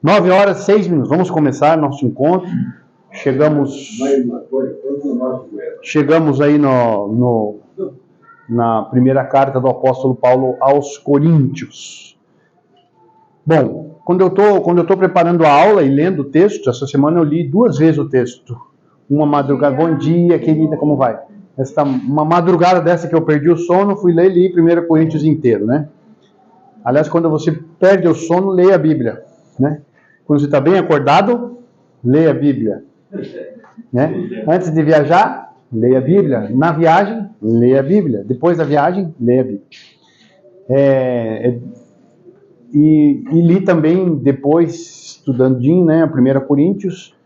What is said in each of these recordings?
9h06. Vamos começar nosso encontro. Chegamos aí na primeira carta do apóstolo Paulo aos Coríntios. Bom, quando eu tô preparando a aula e lendo o texto, essa semana eu li 2 vezes o texto. Uma madrugada, bom dia, querida, como vai? Uma madrugada dessa que eu perdi o sono, fui ler e li 1 Coríntios inteiro, né? Aliás, quando você perde o sono, leia a Bíblia, né? Quando você está bem acordado, leia a Bíblia, né? Antes de viajar, leia a Bíblia. Na viagem, leia a Bíblia. Depois da viagem, leia a Bíblia. E li também depois, estudandinho, né, 1 Coríntios,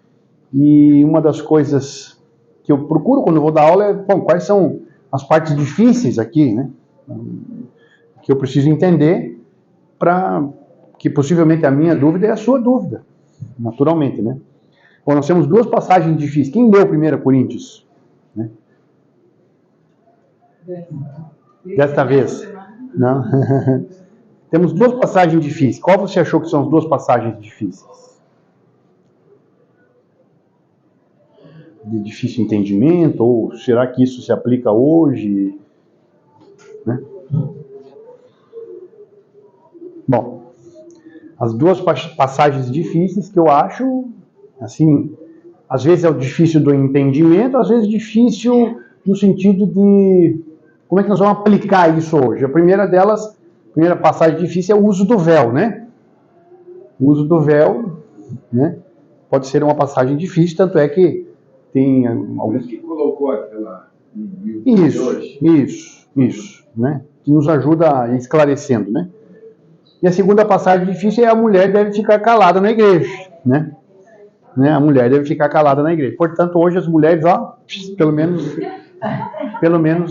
e uma das coisas que eu procuro quando eu vou dar aula é, bom, quais são as partes difíceis aqui, né, que eu preciso entender para que possivelmente a minha dúvida é a sua dúvida, naturalmente, né. Bom, nós temos 2 passagens difíceis. Quem leu 1 Coríntios? Né? Desta vez? Não? Temos 2 passagens difíceis. Qual você achou que são as 2 passagens difíceis? De difícil entendimento? Ou será que isso se aplica hoje? Né? Bom, as 2 passagens difíceis que eu acho, assim, às vezes é o difícil do entendimento, às vezes difícil no sentido de como é que nós vamos aplicar isso hoje. A primeira delas, a primeira passagem difícil é o uso do véu, né? O uso do véu, né? Pode ser uma passagem difícil, tanto é que tem alguns que colocou aquela isso, né? Que nos ajuda esclarecendo, né? E a segunda passagem difícil é a mulher deve ficar calada na igreja, né? A mulher deve ficar calada na igreja. Portanto, hoje as mulheres, ó, pelo menos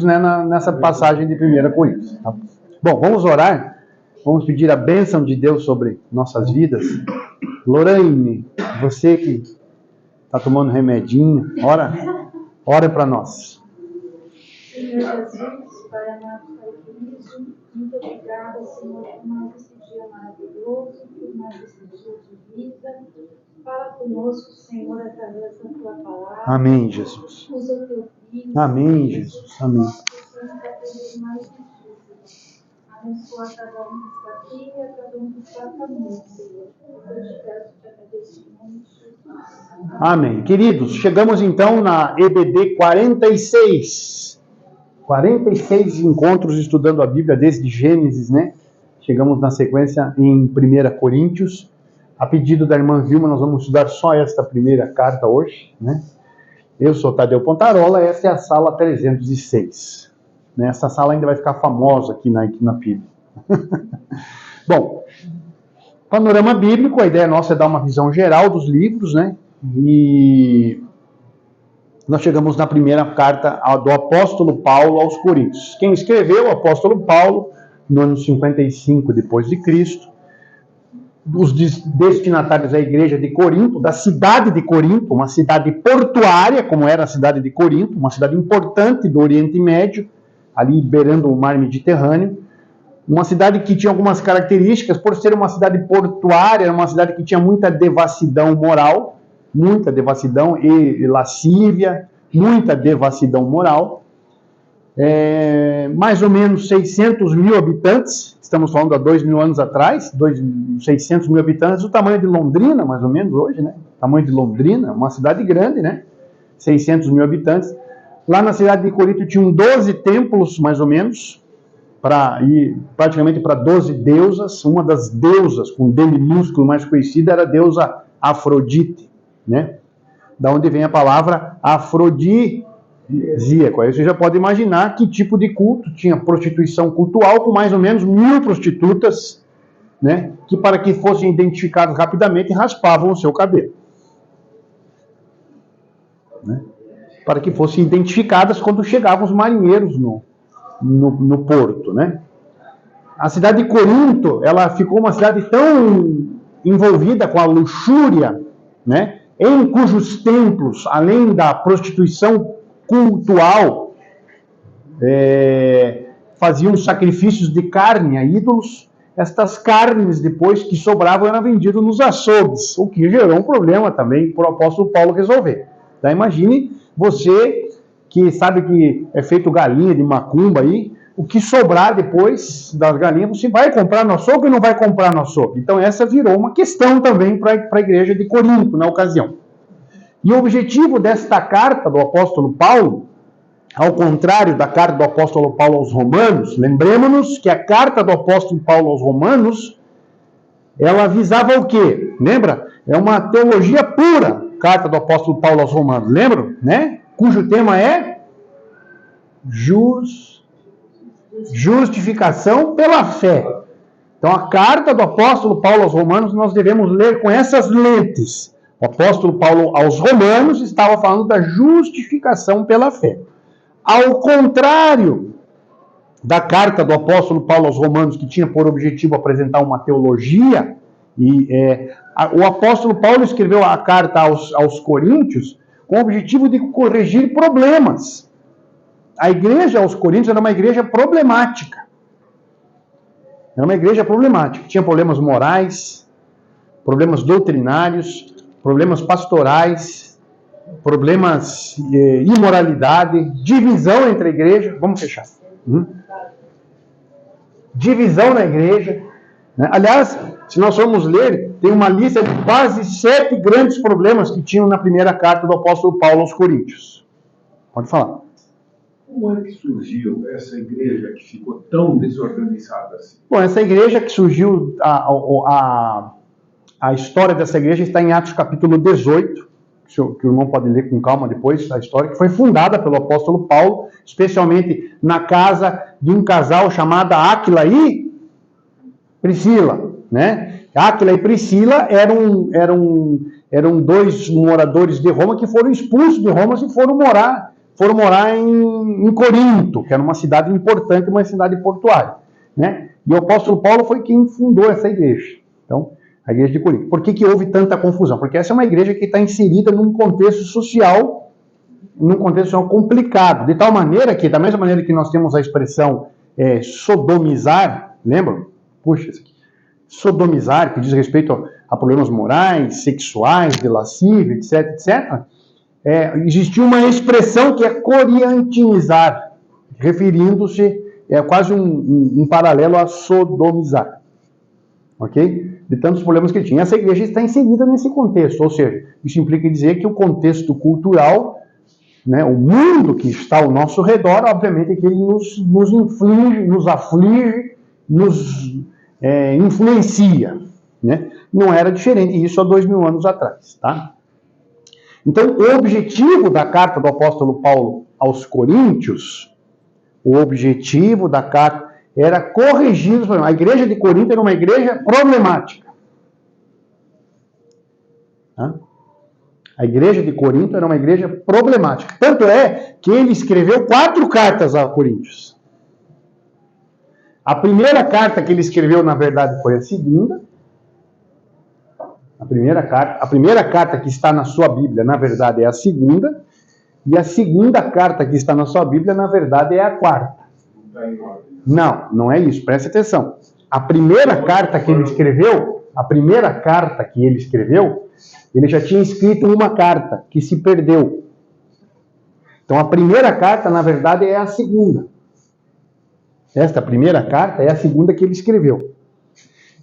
né, nessa passagem de 1 Coríntios. Tá? Bom, vamos orar. Vamos pedir a bênção de Deus sobre nossas vidas. Lorraine, você que está tomando remedinho, ora para nós. Senhor Jesus, Pai amado, Pai querido, muito obrigada, Senhor, por mais esse dia maravilhoso, por mais esse dia de vida. Fala conosco, Senhor, através da Tua palavra. Amém, Jesus. Usa o Teu Filho. Amém, Jesus. Amém. Abençoa cada um que está aqui e a cada um que está a caminho, Senhor. Eu te peço, te agradeço muito. Amém. Queridos, chegamos então na EBD 46. 46 encontros estudando a Bíblia desde Gênesis, né? Chegamos na sequência em 1 Coríntios. A pedido da irmã Vilma, nós vamos estudar só esta primeira carta hoje, né? Eu sou Tadeu Pontarola, essa é a sala 306. Essa sala ainda vai ficar famosa aqui na PIB. Bom, panorama bíblico, a ideia nossa é dar uma visão geral dos livros, né? E nós chegamos na primeira carta do apóstolo Paulo aos Coríntios. Quem escreveu? O apóstolo Paulo, no ano 55 depois de Cristo. Os destinatários da igreja de Corinto, da cidade de Corinto, uma cidade portuária, como era a cidade de Corinto, uma cidade importante do Oriente Médio, ali beirando o mar Mediterrâneo, uma cidade que tinha algumas características, por ser uma cidade portuária, era uma cidade que tinha muita devassidão moral, muita devassidão e lascívia, muita devassidão moral, mais ou menos 600 mil habitantes, estamos falando há 2.000 anos atrás, 600 mil habitantes, o tamanho de Londrina, mais ou menos hoje, né? O tamanho de Londrina, uma cidade grande, né? 600 mil habitantes. Lá na cidade de Corinto tinham 12 templos, mais ou menos, praticamente para 12 deusas. Uma das deusas, com D minúsculo mais conhecida, era a deusa Afrodite, né? Da onde vem a palavra afrodisíaco. Aí você já pode imaginar que tipo de culto. Tinha prostituição cultual com mais ou menos 1.000 prostitutas, né? Que para que fossem identificadas rapidamente raspavam o seu cabelo, né? Para que fossem identificadas quando chegavam os marinheiros no porto, né? A cidade de Corinto, ela ficou uma cidade tão envolvida com a luxúria, né? Em cujos templos, além da prostituição cultual, faziam sacrifícios de carne a ídolos, estas carnes depois que sobravam eram vendidas nos açougues, o que gerou um problema também para o apóstolo Paulo resolver. Então, imagine você que sabe que é feito galinha de macumba aí, o que sobrar depois das galinhas, você vai comprar no açougue ou não vai comprar no açougue? Então essa virou uma questão também para a igreja de Corinto na ocasião. E o objetivo desta carta do apóstolo Paulo, ao contrário da carta do apóstolo Paulo aos Romanos, lembremos-nos que a carta do apóstolo Paulo aos Romanos, ela visava o quê? Lembra? É uma teologia pura, carta do apóstolo Paulo aos Romanos, lembram? Né? Cujo tema é justificação pela fé. Então a carta do apóstolo Paulo aos Romanos nós devemos ler com essas lentes. O apóstolo Paulo aos Romanos estava falando da justificação pela fé. Ao contrário da carta do apóstolo Paulo aos Romanos, que tinha por objetivo apresentar uma teologia, o apóstolo Paulo escreveu a carta aos Coríntios com o objetivo de corrigir problemas. A igreja aos Coríntios era uma igreja problemática. Era uma igreja problemática. Tinha problemas morais, problemas doutrinários, problemas pastorais, problemas imoralidade, divisão entre a igreja. Vamos fechar. Divisão na igreja. Aliás, se nós formos ler, tem uma lista de quase 7 grandes problemas que tinham na primeira carta do apóstolo Paulo aos Coríntios. Pode falar. Como é que surgiu essa igreja que ficou tão desorganizada assim? Bom, essa igreja que surgiu, a história dessa igreja está em Atos capítulo 18, que o irmão pode ler com calma depois, a história que foi fundada pelo apóstolo Paulo, especialmente na casa de um casal chamado Áquila e Priscila, né? Áquila e Priscila eram 2 moradores de Roma que foram expulsos de Roma e foram morar em Corinto, que era uma cidade importante, uma cidade portuária, né? E o apóstolo Paulo foi quem fundou essa igreja. Então, a igreja de Corinto. Por que houve tanta confusão? Porque essa é uma igreja que está inserida num contexto social complicado, de tal maneira que, da mesma maneira que nós temos a expressão sodomizar, lembram? Puxa, isso aqui. Sodomizar, que diz respeito a problemas morais, sexuais, de lascívia, etc, etc. Existiu uma expressão que é coriantinizar, referindo-se, quase um paralelo a sodomizar. Ok? De tantos problemas que tinha. Essa igreja está inserida nesse contexto, ou seja, isso implica dizer que o contexto cultural, né, o mundo que está ao nosso redor, obviamente que ele nos inflige, nos aflige, nos influencia. Né? Não era diferente, isso há 2000 anos atrás. Tá? Então, o objetivo da carta do apóstolo Paulo aos Coríntios, o objetivo da carta era corrigir os problemas. A igreja de Corinto era uma igreja problemática. A igreja de Corinto era uma igreja problemática. Tanto é que ele escreveu 4 cartas a Coríntios. A primeira carta que ele escreveu, na verdade, foi a segunda. A primeira carta que está na sua Bíblia, na verdade, é a segunda. E a segunda carta que está na sua Bíblia, na verdade, é a quarta. Não é isso. Preste atenção. A primeira carta que ele escreveu, ele já tinha escrito uma carta que se perdeu. Então, a primeira carta, na verdade, é a segunda. Esta primeira carta é a segunda que ele escreveu.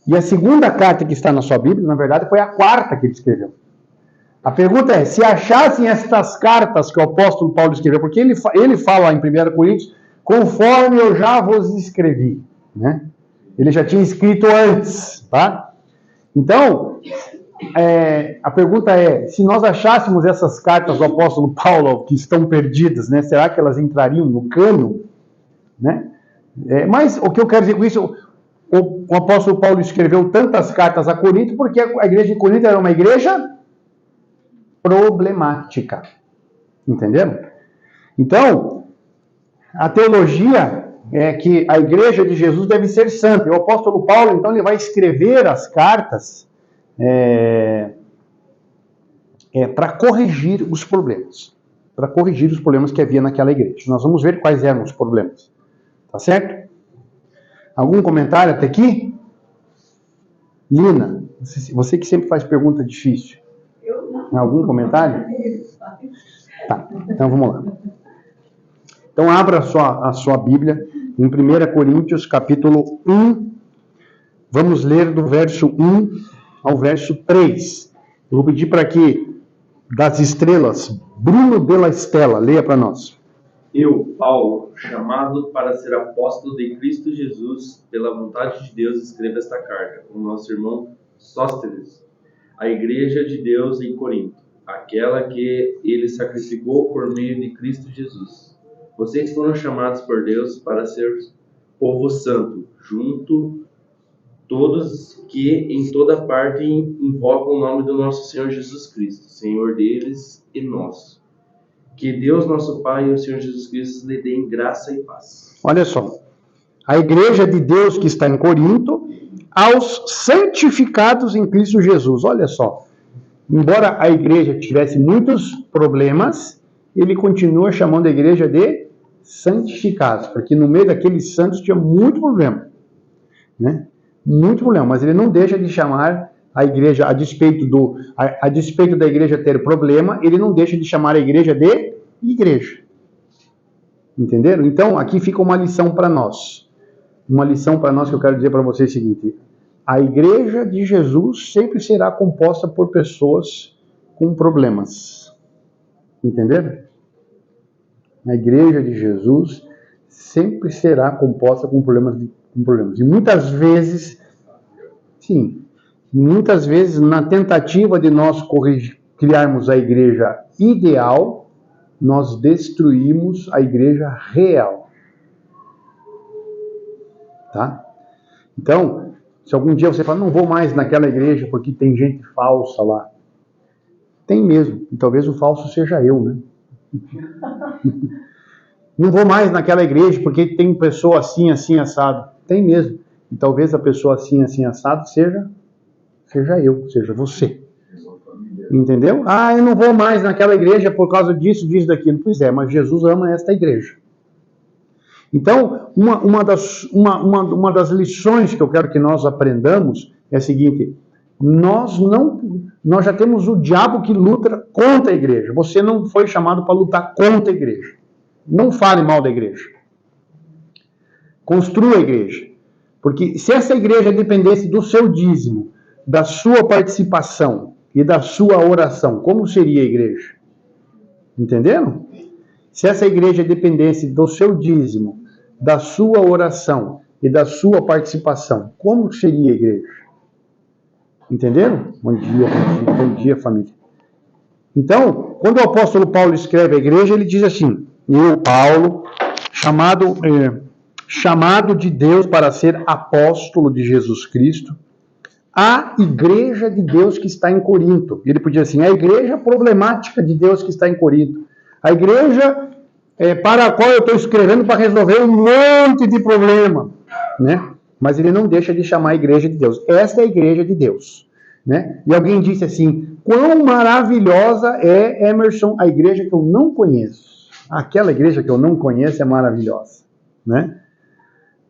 E a segunda carta que está na sua Bíblia, na verdade, foi a quarta que ele escreveu. A pergunta é, se achassem estas cartas que o apóstolo Paulo escreveu, porque ele fala em 1 Coríntios, conforme eu já vos escrevi, né? Ele já tinha escrito antes, tá? Então, a pergunta é, se nós achássemos essas cartas do apóstolo Paulo que estão perdidas, né? Será que elas entrariam no cânon? Né? Mas o que eu quero dizer com isso, o apóstolo Paulo escreveu tantas cartas a Corinto porque a igreja de Corinto era uma igreja problemática. Entenderam? Então, a teologia é que a igreja de Jesus deve ser santa. E o apóstolo Paulo, então, ele vai escrever as cartas para corrigir os problemas. Para corrigir os problemas que havia naquela igreja. Nós vamos ver quais eram os problemas. Tá certo? Algum comentário até aqui? Lina, você que sempre faz pergunta difícil. Eu não. Algum comentário? Tá, então vamos lá. Então abra a sua Bíblia em 1 Coríntios capítulo 1. Vamos ler do verso 1 ao verso 3. Eu vou pedir para que, das estrelas, Bruno Della Stella, leia para nós. Eu, Paulo, chamado para ser apóstolo de Cristo Jesus, pela vontade de Deus, escrevo esta carta, com nosso irmão Sóstenes, à igreja de Deus em Corinto, aquela que ele sacrificou por meio de Cristo Jesus. Vocês foram chamados por Deus para ser povo santo, junto todos que em toda parte invocam o nome do nosso Senhor Jesus Cristo, Senhor deles e nosso. Que Deus, nosso Pai e o Senhor Jesus Cristo lhe deem graça e paz. Olha só, a igreja de Deus que está em Corinto, aos santificados em Cristo Jesus. Olha só, embora a igreja tivesse muitos problemas, ele continua chamando a igreja de santificados, porque no meio daqueles santos tinha muito problema, né? Muito problema, mas ele não deixa de chamar a igreja, a despeito da igreja ter problema, ele não deixa de chamar a igreja de igreja. Entenderam? Então, aqui fica uma lição para nós. Uma lição para nós que eu quero dizer para vocês é o seguinte: a igreja de Jesus sempre será composta por pessoas com problemas. Entenderam? A igreja de Jesus sempre será composta com problemas. E muitas vezes, sim, muitas vezes na tentativa de nós criarmos a igreja ideal, nós destruímos a igreja real. Tá? Então, se algum dia você fala, não vou mais naquela igreja porque tem gente falsa lá. Tem mesmo, e talvez o falso seja eu, né? Não vou mais naquela igreja porque tem pessoa assim, assim, assado. Tem mesmo. E talvez a pessoa assim, assim, assado seja eu, seja você. Entendeu? Ah, eu não vou mais naquela igreja por causa disso, disso, daquilo. Pois é, mas Jesus ama esta igreja. Então, uma das lições que eu quero que nós aprendamos é a seguinte: nós já temos o diabo que luta contra a igreja. Você não foi chamado para lutar contra a igreja. Não fale mal da igreja. Construa a igreja. Porque se essa igreja dependesse do seu dízimo, da sua participação e da sua oração, como seria a igreja? Entenderam? Se essa igreja dependesse do seu dízimo, da sua oração e da sua participação, como seria a igreja? Entenderam? Bom dia, família. Então, quando o apóstolo Paulo escreve a igreja, ele diz assim: eu, Paulo, chamado de Deus para ser apóstolo de Jesus Cristo, a igreja de Deus que está em Corinto. Ele podia dizer assim: a igreja problemática de Deus que está em Corinto. A igreja para a qual eu estou escrevendo para resolver um monte de problema, né? Mas ele não deixa de chamar a igreja de Deus. Esta é a igreja de Deus, né? E alguém disse assim: quão maravilhosa é, Emerson, a igreja que eu não conheço. Aquela igreja que eu não conheço é maravilhosa, né?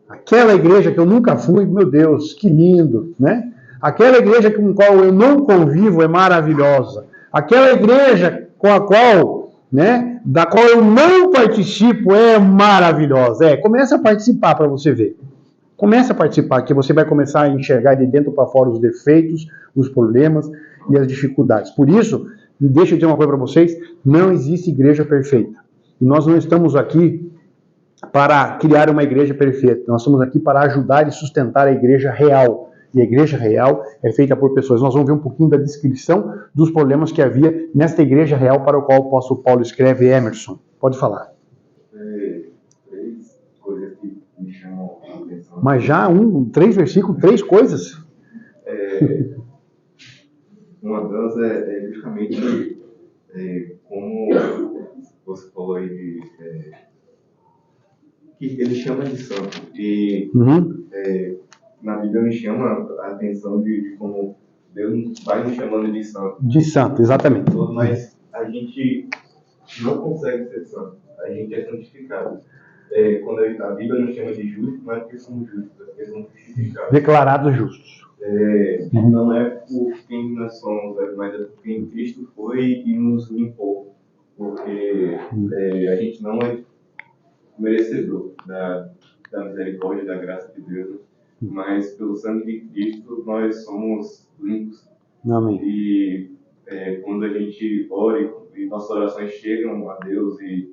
Aquela igreja que eu nunca fui, meu Deus, que lindo, né? Aquela igreja com a qual eu não convivo é maravilhosa. Aquela igreja com a qual, né, da qual eu não participo é maravilhosa. Começa a participar para você ver. Começa a participar, que você vai começar a enxergar de dentro para fora os defeitos, os problemas e as dificuldades. Por isso, deixa eu dizer uma coisa para vocês: não existe igreja perfeita. E nós não estamos aqui para criar uma igreja perfeita. Nós estamos aqui para ajudar e sustentar a igreja real. E a igreja real é feita por pessoas. Nós vamos ver um pouquinho da descrição dos problemas que havia nesta igreja real para o qual o apóstolo Paulo escreve. Emerson, pode falar. Três coisas que me chamam a atenção. Mas já 3 versículos, 3 coisas? Uma delas é justamente como você falou aí, que ele chama de santo. E na Bíblia me chama a atenção de como Deus vai nos chamando de santo. De santo, exatamente. Mas a gente não consegue ser santo. A gente é santificado. Quando a Bíblia nos chama de justo, não é porque somos justos, é porque somos justificados. Declarados justos. não é por quem nós somos, mas é por quem Cristo foi e nos limpou. Porque a gente não é merecedor da misericórdia, da graça de Deus, mas pelo sangue de Cristo nós somos limpos. Amém. E quando a gente ora e nossas orações chegam a Deus e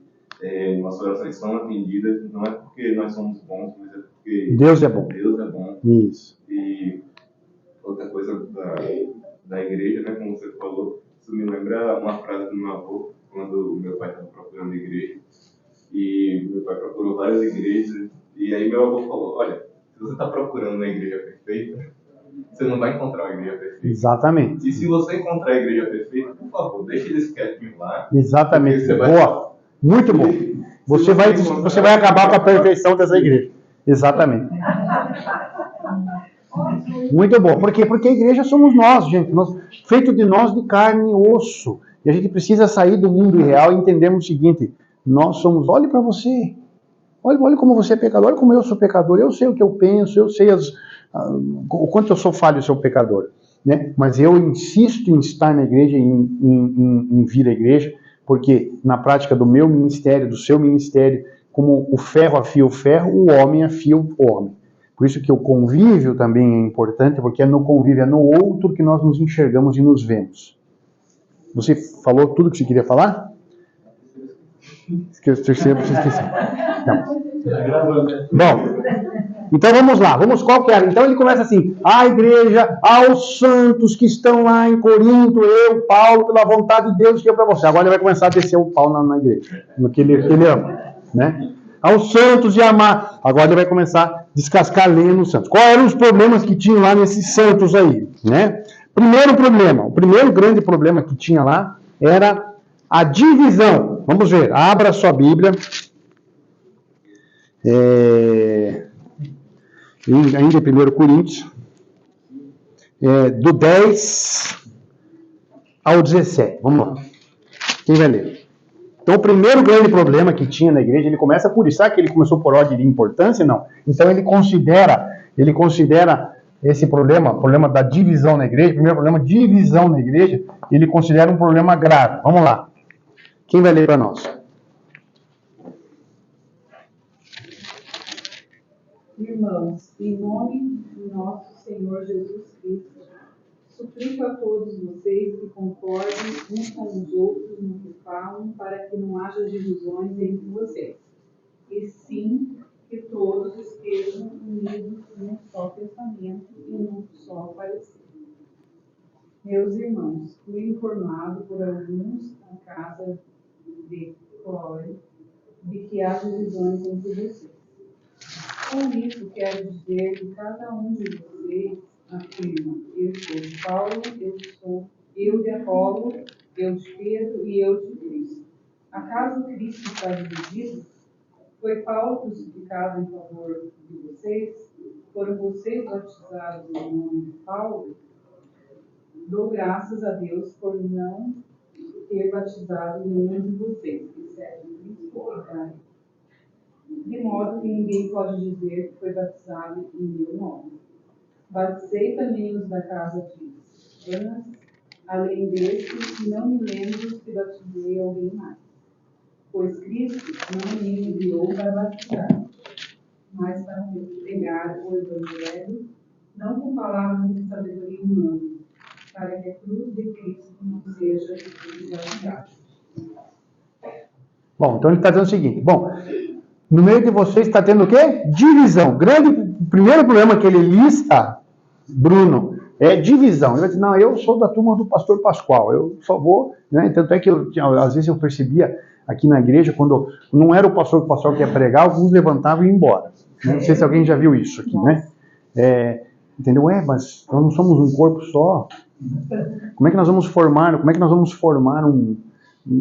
nossas orações são atendidas, não é porque nós somos bons, mas é porque Deus é bom. Deus é bom. Isso. E outra coisa da igreja, né, como você falou, isso me lembra uma frase do meu avô, quando meu pai estava procurando igreja. E meu pai procurou várias igrejas, e aí meu avô falou, olha, se você está procurando uma igreja perfeita, você não vai encontrar uma igreja perfeita. Exatamente. E se você encontrar a igreja perfeita, por favor, deixe eles quietinhos lá. Exatamente. Boa. Boa. Muito bom. Você vai acabar com a perfeição dessa igreja. Exatamente. Muito bom. Por quê? Porque a igreja somos nós, gente. Feito de nós de carne e osso. E a gente precisa sair do mundo real e entendermos o seguinte. Nós somos... Olhe para você. Olhe como você é pecador. Olha como eu sou pecador. Eu sei o que eu penso. Eu sei o quanto eu sou falho, eu sou pecador. Né? Mas eu insisto em estar na igreja, em vir à igreja, porque na prática do meu ministério, do seu ministério, como o ferro afia o ferro, o homem afia o homem. Por isso que o convívio também é importante, porque é no convívio, é no outro que nós nos enxergamos e nos vemos. Você falou tudo que você queria falar? Terceiro, você esqueceu. Bom, então vamos lá, qual que era? Então ele começa assim, a igreja, aos santos que estão lá em Corinto, eu, Paulo, pela vontade de Deus, que é para você. Agora ele vai começar a descer o pau na igreja, no que ele ama, né? Aos santos e amar. Agora ele vai começar a descascar lenha nos santos. Quais eram os problemas que tinham lá nesses santos aí, né? O primeiro grande problema que tinha lá era a divisão. Vamos ver, abra sua Bíblia. Ainda em 1 Coríntios, do 10 ao 17. Vamos lá. Quem vai ler? Então, o primeiro grande problema que tinha na igreja, ele começa por isso. Sabe que ele começou por ordem de importância? Não. Então, ele considera esse problema da divisão na igreja, primeiro problema, divisão na igreja, ele considera um problema grave. Vamos lá. Quem vai ler para nós? Irmãos, em nome do nosso Senhor Jesus Cristo, suplico a todos vocês que concordem uns com os outros no que falam, para que não haja divisões entre vocês, e sim que todos estejam unidos num só pensamento e num só parecer. Meus irmãos, fui informado por alguns na casa de Clói de que há divisões entre vocês. Com isso, quero dizer que cada um de vocês afirma: eu sou de Paulo, eu de Apolo, eu de Pedro e eu de Cristo. Acaso Cristo está dividido? Foi Paulo crucificado em favor de vocês? Foram vocês batizados em nome de Paulo? Dou graças a Deus por não ter batizado nenhum de vocês, exceto Cristo e Caio. De modo que ninguém pode dizer que foi batizado em meu nome. Batizei também os da casa de Anas, além destes, não me lembro se batizei alguém mais. Pois Cristo não me enviou para batizar, mas para pregar o Evangelho, não com palavras de sabedoria humana, para que a cruz de Cristo não seja exaltada. Bom, então ele está dizendo o seguinte, no meio de vocês está tendo o quê? Divisão. O primeiro problema que ele lista, Bruno, é divisão. Ele vai dizer, não, eu sou da turma do pastor Pascoal, eu só vou, né? Tanto é que às vezes eu percebia aqui na igreja, quando não era o pastor Pascoal que ia pregar, alguns levantavam e iam embora. Não sei se alguém já viu isso aqui, né? Entendeu? Mas nós não somos um corpo só. Como é que nós vamos formar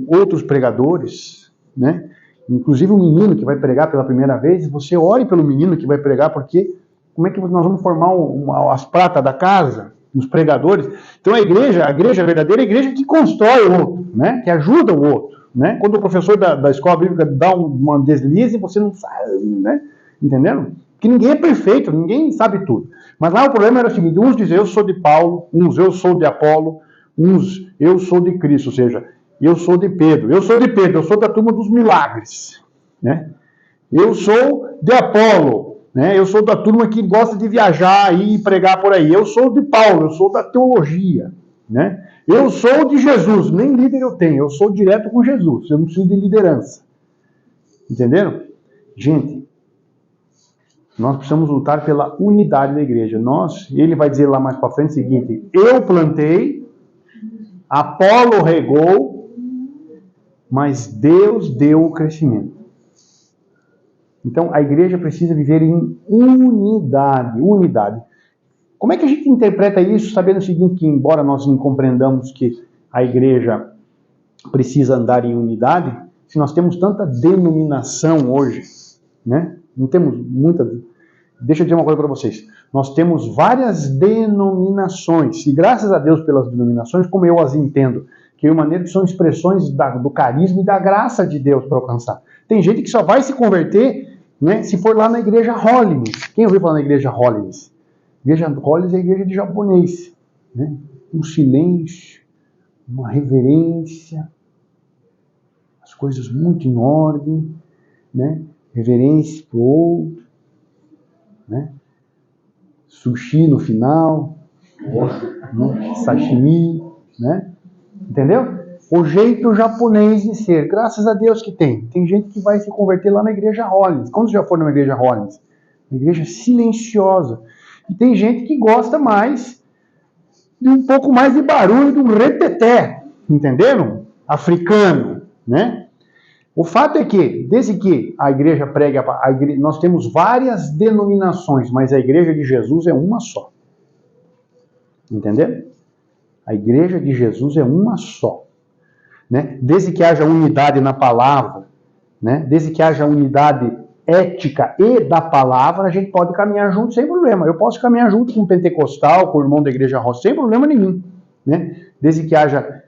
outros pregadores, né? Inclusive o menino que vai pregar pela primeira vez, você ore pelo menino que vai pregar, porque como é que nós vamos formar as pratas da casa, os pregadores? Então a verdadeira igreja que constrói o outro, né? Que ajuda o outro, né? Quando o professor da escola bíblica dá uma deslize, você não sabe, né? Entendendo? Porque ninguém é perfeito, ninguém sabe tudo. Mas lá o problema era o seguinte, uns dizem eu sou de Paulo, uns eu sou de Apolo, uns eu sou de Cristo, ou seja, eu sou de Pedro, eu sou da turma dos milagres, né? Eu sou de Apolo, né? Eu sou da turma que gosta de viajar e pregar por aí. Eu sou de Paulo, eu sou da teologia, né? Eu sou de Jesus, nem líder eu tenho, eu sou direto com Jesus, eu não preciso de liderança. Entenderam? Gente, nós precisamos lutar pela unidade da igreja. Ele vai dizer lá mais para frente o seguinte, eu plantei, Apolo regou, mas Deus deu o crescimento. Então, a igreja precisa viver em unidade. Como é que a gente interpreta isso, sabendo o seguinte, que embora nós não compreendamos que a igreja precisa andar em unidade, se nós temos tanta denominação hoje, né? Não temos muita... Deixa eu dizer uma coisa para vocês. Nós temos várias denominações, e graças a Deus pelas denominações, como eu as entendo, que é uma maneira que são expressões do carisma e da graça de Deus para alcançar. Tem gente que só vai se converter, né, se for lá na igreja Holiness. Quem ouviu falar na igreja Holiness? A igreja Holiness é a igreja de japonês, né? Um silêncio, uma reverência, as coisas muito em ordem, né? Reverência para o outro, né? Sushi no final, né? Sashimi, né? Entendeu? O jeito japonês de ser, graças a Deus que tem. Tem gente que vai se converter lá na igreja Holiness. Quando já for numa igreja Holiness? Uma igreja silenciosa. E tem gente que gosta mais de um pouco mais de barulho, de um reteté, entenderam? Africano, né? O fato é que, desde que a igreja prega, nós temos várias denominações, mas a igreja de Jesus é uma só. Entenderam? A igreja de Jesus é uma só. Né? Desde que haja unidade na palavra, né? Desde que haja unidade ética e da palavra, a gente pode caminhar junto sem problema. Eu posso caminhar junto com o pentecostal, com o irmão da igreja roça, sem problema nenhum. Né? Desde que haja,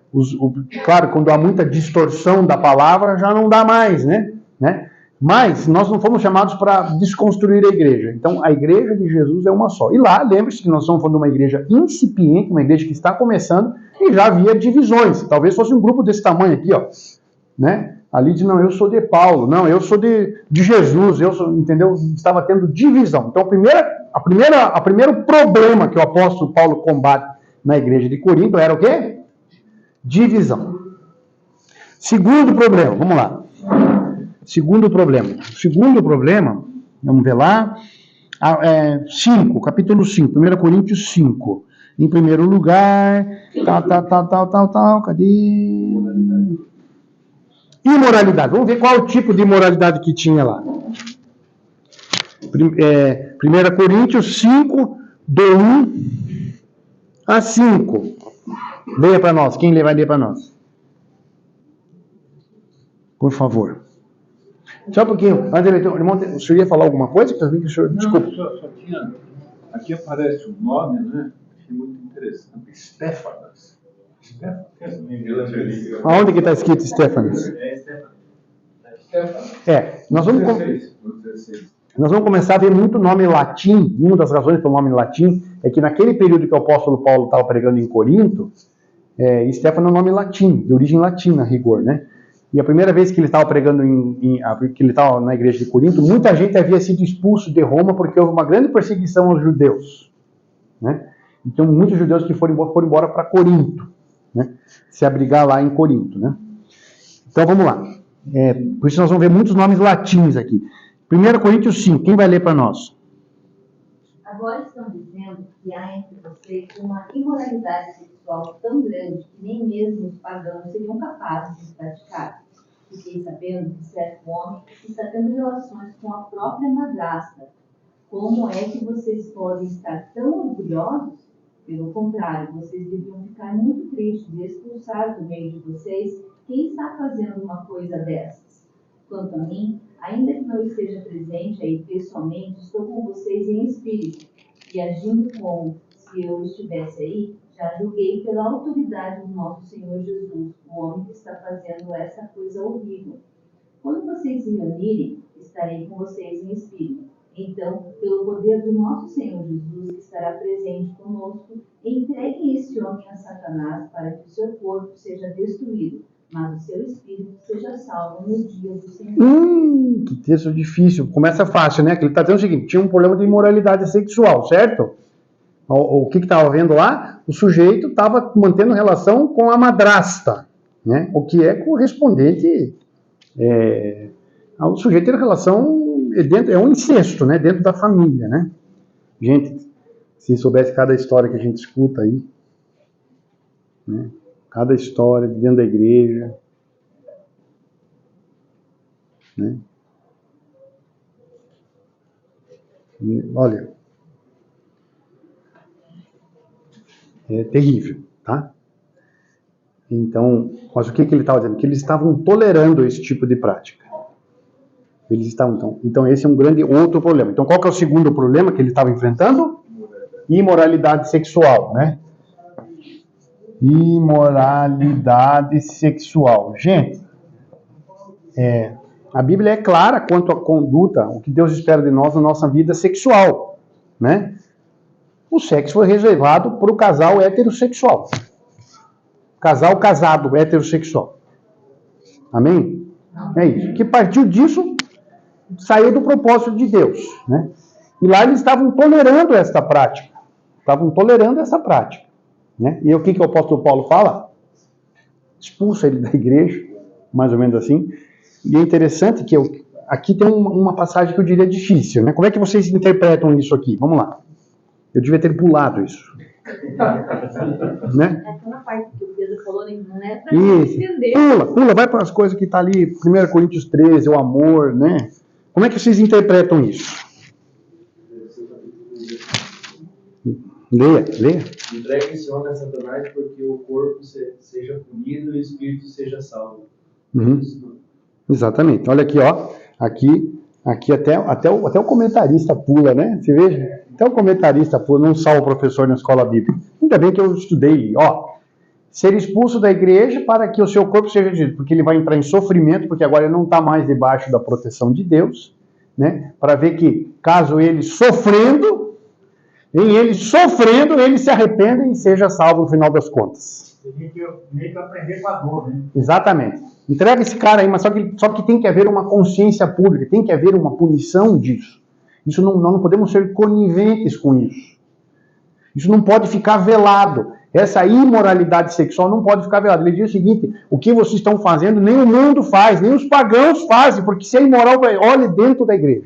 claro, quando há muita distorção da palavra, já não dá mais, né? Mas nós não fomos chamados para desconstruir a igreja. Então, a igreja de Jesus é uma só. E lá, lembre-se que nós estamos falando de uma igreja incipiente, uma igreja que está começando, e já havia divisões. Talvez fosse um grupo desse tamanho aqui, ó. Né? Ali de, não, eu sou de Paulo, não, eu sou de Jesus, entendeu? Estava tendo divisão. Então, o primeiro problema que o apóstolo Paulo combate na igreja de Corinto era o quê? Divisão. Segundo problema, vamos lá. Segundo problema, vamos ver lá, 5, capítulo 5, 1 Coríntios 5. Em primeiro lugar, cadê? Imoralidade. Vamos ver qual é o tipo de imoralidade que tinha lá. 1 Coríntios 5, do 1 a 5. Leia para nós. Quem vai ler para nós? Por favor. Só um pouquinho. Irmão, o senhor ia falar alguma coisa? Desculpa. Não, só tinha... Aqui aparece o nome, né? Achei muito interessante. Stefanas. Aonde que está escrito Stefanas? Nós vamos começar a ver muito nome latim. Uma das razões pelo nome latim é que naquele período que o apóstolo Paulo estava pregando em Corinto, Stefano é um nome latim, de origem latina, a rigor, né? E a primeira vez que ele estava pregando, que ele estava na igreja de Corinto, muita gente havia sido expulso de Roma porque houve uma grande perseguição aos judeus, né? Então, muitos judeus que foram embora para Corinto, né? Se abrigar lá em Corinto, né? Então, vamos lá. Por isso nós vamos ver muitos nomes latins aqui. 1 Coríntios 5, quem vai ler para nós? Agora estão dizendo que há entre vocês uma imoralidade sexual tão grande que nem mesmo os pagãos seriam capazes de praticar. Fiquei sabendo que certo homem está tendo relações com a própria madrasta. Como é que vocês podem estar tão orgulhosos? Pelo contrário, vocês deviam ficar muito tristes de expulsar do meio de vocês quem está fazendo uma coisa dessas. Quanto a mim, ainda que não esteja presente aí pessoalmente, estou com vocês em espírito, e agindo como se eu estivesse aí, já julguei pela autoridade do nosso Senhor Jesus, o homem que está fazendo essa coisa horrível. Quando vocês se reunirem, estarei com vocês em espírito. Então, pelo poder do nosso Senhor Jesus, que estará presente conosco, entreguem este homem a Satanás para que o seu corpo seja destruído, mas o seu espírito seja salvo no dia do Senhor. Que texto difícil. Começa fácil, né? Que ele está dizendo o seguinte: tinha um problema de imoralidade sexual, certo? O que estava vendo lá? O sujeito estava mantendo relação com a madrasta, né? O que é correspondente ao sujeito ter relação, é um incesto, né? Dentro da família, né? Gente, se soubesse cada história que a gente escuta aí, né? Cada história dentro da igreja, né? Olha, é terrível, tá? Então, mas o que ele estava dizendo? Que eles estavam tolerando esse tipo de prática. Eles estavam, então esse é um grande outro problema. Então, qual que é o segundo problema que ele estava enfrentando? Imoralidade sexual, né? Imoralidade sexual. Gente, a Bíblia é clara quanto à conduta, o que Deus espera de nós na nossa vida sexual, né? O sexo foi reservado para o casal heterossexual. Casal casado heterossexual. Amém? É isso. Que partiu disso, saiu do propósito de Deus, né? E lá eles estavam tolerando esta prática. Né? E o que o apóstolo Paulo fala? Expulsa ele da igreja, mais ou menos assim. E é interessante que aqui tem uma passagem que eu diria difícil, né? Como é que vocês interpretam isso aqui? Vamos lá. Eu devia ter pulado isso. Né? Aquela parte que o Pedro falou, não é para entender. Pula, vai para as coisas que está ali, 1 Coríntios 13, o amor, né? Como é que vocês interpretam isso? Leia. Entregue esse homem a Satanás porque o corpo seja punido e o espírito seja salvo. Uhum. Exatamente. Olha aqui, ó. Aqui até o comentarista pula, né? Você veja? Até o comentarista pula, não só o professor na escola bíblica. Ainda bem que eu estudei, ó. Ser expulso da igreja para que o seu corpo seja dito, porque ele vai entrar em sofrimento, porque agora ele não está mais debaixo da proteção de Deus, né? Para ver que, caso ele sofrendo, ele se arrependa e seja salvo no final das contas. Tem que meio que aprender com a dor, né? Exatamente. Entrega esse cara aí, mas só que tem que haver uma consciência pública, tem que haver uma punição disso. Nós não podemos ser coniventes com isso. Isso não pode ficar velado. Essa imoralidade sexual não pode ficar velada. Ele diz o seguinte: o que vocês estão fazendo, nem o mundo faz, nem os pagãos fazem, porque se é imoral, olhe dentro da igreja.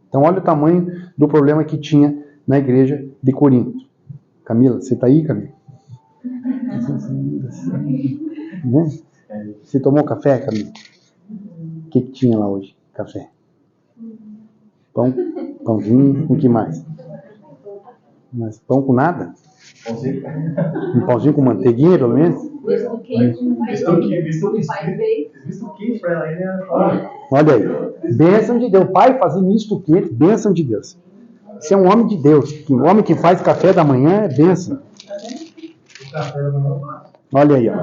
Então, olha o tamanho do problema que tinha na igreja de Corinto. Camila, você está aí, Camila? Você tomou café, Camila? O que tinha lá hoje? Café. Pãozinho, o que mais? Mas pão com nada? Um pãozinho com manteiguinha, pelo menos? Misto quente para ela aí, né? Olha aí. Bênção de Deus. Pai fazer misto quente, bênção de Deus. Você é um homem de Deus. Um homem que faz café da manhã é bênção. O café da manhã. Olha aí, ó.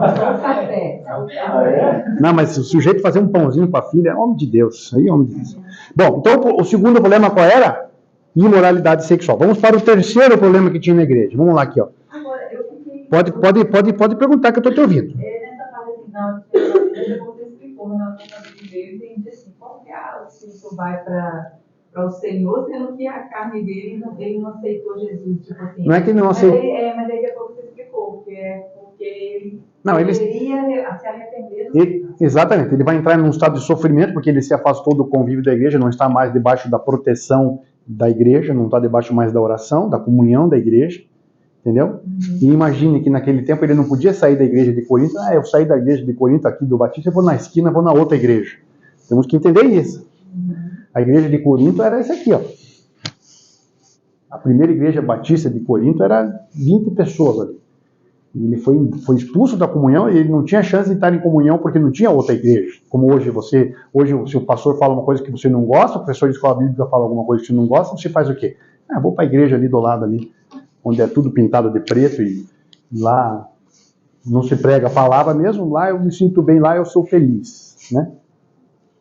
Não, mas se o sujeito fazer um pãozinho para a filha, é homem de Deus. Aí é homem de Deus. Bom, então o segundo problema qual era? Imoralidade sexual. Vamos para o terceiro problema que tinha na igreja. Vamos lá aqui, ó. Agora, eu fiquei... Pode perguntar que eu estou te ouvindo. Nessa parte final, você explicou, na nossa vida, eu entendi assim, como que o espírito vai para o Senhor, sendo que a carne dele, ele não aceitou Jesus, tipo assim. Não é que ele não aceitou. Mas aí depois você explicou, porque ele não, ele deveria se arrepender. Exatamente, ele vai entrar num estado de sofrimento, porque ele se afastou do convívio da igreja, não está mais debaixo da proteção da igreja, não está debaixo mais da oração, da comunhão da igreja, entendeu? E imagine que naquele tempo ele não podia sair da igreja de Corinto. Eu saí da igreja de Corinto aqui do Batista, eu vou na esquina, vou na outra igreja. Temos que entender isso. A igreja de Corinto era essa aqui, ó. A primeira igreja batista de Corinto era 20 pessoas ali. Ele foi expulso da comunhão e ele não tinha chance de estar em comunhão porque não tinha outra igreja. Como hoje se o pastor fala uma coisa que você não gosta, o professor de escola bíblica fala alguma coisa que você não gosta, você faz o quê? Vou para a igreja ali do lado ali, onde é tudo pintado de preto e lá não se prega a palavra mesmo, lá eu me sinto bem, lá eu sou feliz, né?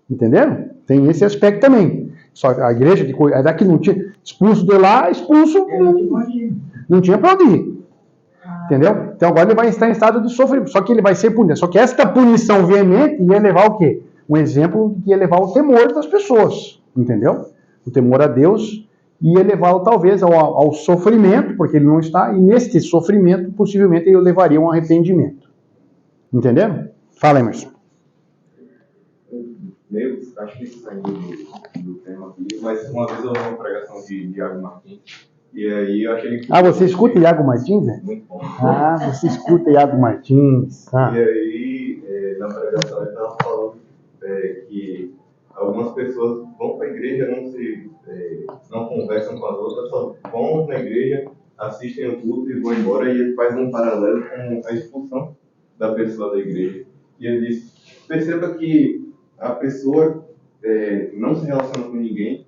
Entenderam? Tem esse aspecto também. Só a igreja de Corinto, daqui não tinha, expulso de lá, expulso, não tinha para onde ir. Entendeu? Então agora ele vai estar em estado de sofrimento, só que ele vai ser punido. Só que esta punição veemente ia levar o quê? Um exemplo que ia levar o temor das pessoas, entendeu? O temor a Deus ia levá-lo talvez ao sofrimento, porque ele não está, e neste sofrimento possivelmente ele levaria a um arrependimento. Entenderam? Fala, Emerson. Acho que saindo do tema aqui, mas uma vez eu ouvi uma pregação de Iago Martins, e aí eu achei que... Você escuta Iago Martins, né? Muito bom. Você escuta Iago Martins. E aí, na pregação ele estava falando que algumas pessoas vão para a igreja, não conversam com as outras, só vão na igreja, assistem o culto e vão embora, e ele faz um paralelo com a expulsão da pessoa da igreja. E ele diz, perceba que a pessoa não se relaciona com ninguém,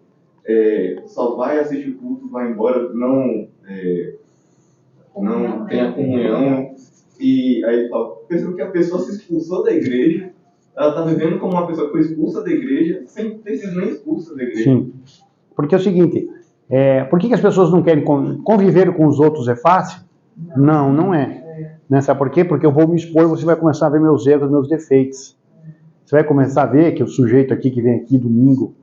só vai assistir o culto, vai embora, não tem a comunhão, e aí ele fala, perceba que a pessoa se expulsou da igreja, ela está vivendo como uma pessoa que foi expulsa da igreja, sem ter sido nem expulsa da igreja. Sim, porque é o seguinte, por que as pessoas não querem conviver com os outros é fácil? Não é. Né? Sabe por quê? Porque eu vou me expor e você vai começar a ver meus erros, meus defeitos. Você vai começar a ver que o sujeito aqui que vem aqui domingo,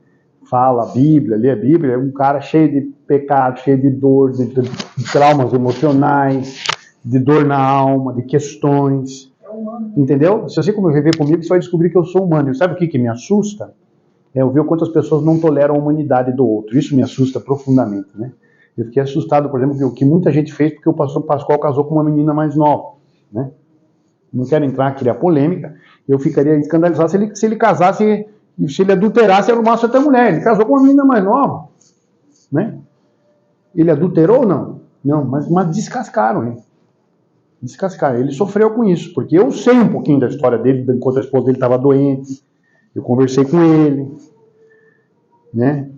fala a Bíblia, lê a Bíblia, é um cara cheio de pecado, cheio de dor, de traumas emocionais, de dor na alma, de questões. Entendeu? Se você conviver comigo, você vai descobrir que eu sou humano. E sabe o que me assusta? Eu ver quantas pessoas não toleram a humanidade do outro. Isso me assusta profundamente, né? Eu fiquei assustado, por exemplo, o que muita gente fez porque o pastor Pascoal casou com uma menina mais nova, né? Não quero entrar, criar polêmica. Eu ficaria escandalizado se ele casasse, se ele adulterasse, arrumasse outra mulher. Ele casou com uma menina mais nova, né? Ele adulterou ou não? Não, mas descascaram ele. Descascaram. Ele sofreu com isso, porque eu sei um pouquinho da história dele, enquanto a esposa dele estava doente. Eu conversei com ele, né?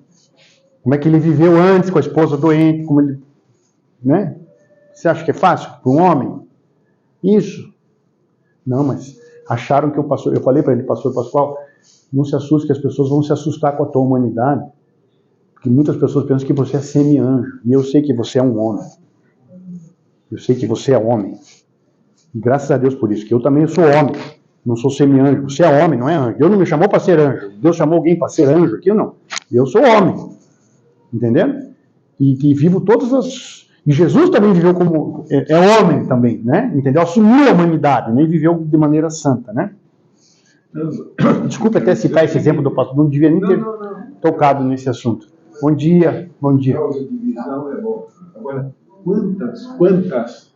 Como é que ele viveu antes com a esposa doente, como ele, né? Você acha que é fácil para um homem? Isso. Não, mas acharam que eu falei para ele, pastor Pascoal, não se assuste que as pessoas vão se assustar com a tua humanidade, porque muitas pessoas pensam que você é semi-anjo, e eu sei que você é um homem. Eu sei que você é homem. E graças a Deus por isso, que eu também sou homem, não sou semi-anjo. Você é homem, não é anjo. Deus não me chamou para ser anjo. Deus chamou alguém para ser anjo aqui, não. Eu sou homem. Entendendo? E vivo todas as... E Jesus também viveu como... É homem também, né? Entendeu? Assumiu a humanidade, né? E viveu de maneira santa, né? Desculpe até citar esse exemplo do pastor, não devia nem ter tocado nesse assunto. Bom dia, bom dia. A divisão é bom. Agora, quantas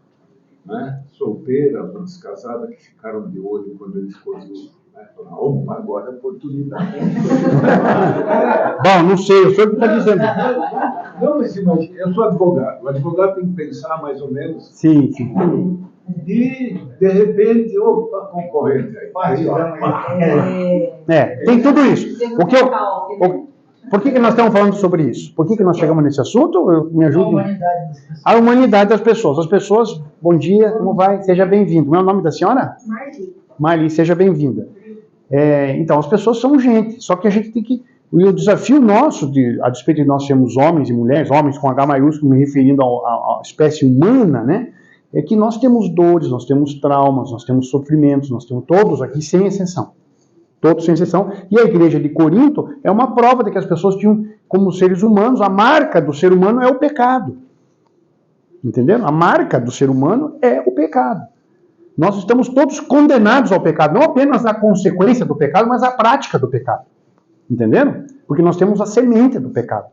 né, solteiras, descasadas que ficaram de olho quando ele escolheu, né? Falaram, opa, agora é oportunidade. Bom, não sei, o senhor que está dizendo. Não, mas imagina, eu sou advogado. O advogado tem que pensar mais ou menos. Sim. E, de repente, opa, concorrente aí. Tem tudo isso. Por que nós estamos falando sobre isso? Por que nós chegamos nesse assunto? Me ajude. A humanidade das pessoas. As pessoas, bom dia, como vai? Seja bem-vindo. Como é o nome da senhora? Marli, seja bem-vinda. Então, as pessoas são gente, só que a gente tem que... E o desafio nosso, a despeito de nós sermos homens e mulheres, homens com H maiúsculo, me referindo à espécie humana, né? É que nós temos dores, nós temos traumas, nós temos sofrimentos, nós temos todos aqui, sem exceção. Todos sem exceção. E a igreja de Corinto é uma prova de que as pessoas tinham, como seres humanos, a marca do ser humano é o pecado. Entendeu? A marca do ser humano é o pecado. Nós estamos todos condenados ao pecado, não apenas a consequência do pecado, mas a prática do pecado. Entenderam? Porque nós temos a semente do pecado.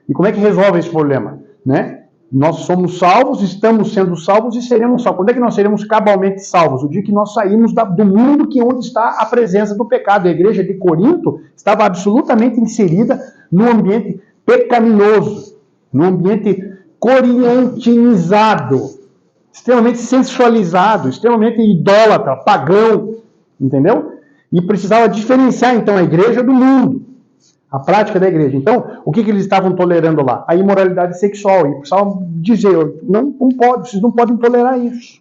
E como é que resolve esse problema? Né? Nós somos salvos, estamos sendo salvos e seremos salvos. Quando é que nós seremos cabalmente salvos? O dia que nós saímos do mundo onde está a presença do pecado. A igreja de Corinto estava absolutamente inserida num ambiente pecaminoso, num ambiente corintinizado, extremamente sensualizado, extremamente idólatra, pagão, entendeu? E precisava diferenciar, então, a igreja do mundo, a prática da igreja. Então, o que eles estavam tolerando lá? A imoralidade sexual. E precisavam dizer, não pode, vocês não podem tolerar isso.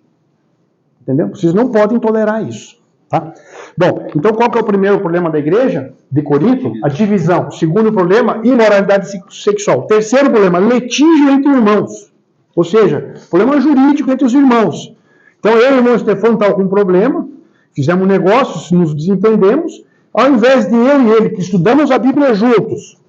Entendeu? Vocês não podem tolerar isso. Tá? Bom, então qual que é o primeiro problema da igreja de Corinto? A divisão. Segundo problema, imoralidade sexual. Terceiro problema, litígio entre irmãos. Ou seja, problema jurídico entre os irmãos. Então eu e o irmão Stefano estavam com um problema, fizemos negócios, nos desentendemos. Ao invés de eu e ele, que estudamos a Bíblia juntos,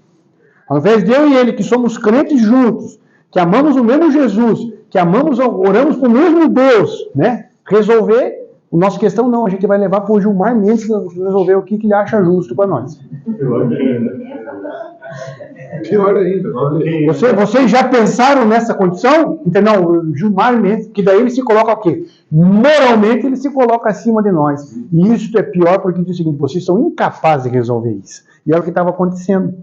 ao invés de eu e ele, que somos crentes juntos, que amamos o mesmo Jesus, que amamos, oramos para o mesmo Deus, né? Resolver, a nossa questão não, a gente vai levar para o Gilmar Mendes resolver o que ele acha justo para nós. Pior ainda. Vocês já pensaram nessa condição? Entendeu? O Gilmar Mendes, que daí ele se coloca o quê? Moralmente ele se coloca acima de nós. E isso é pior porque diz o seguinte, vocês são incapazes de resolver isso. E era o que estava acontecendo.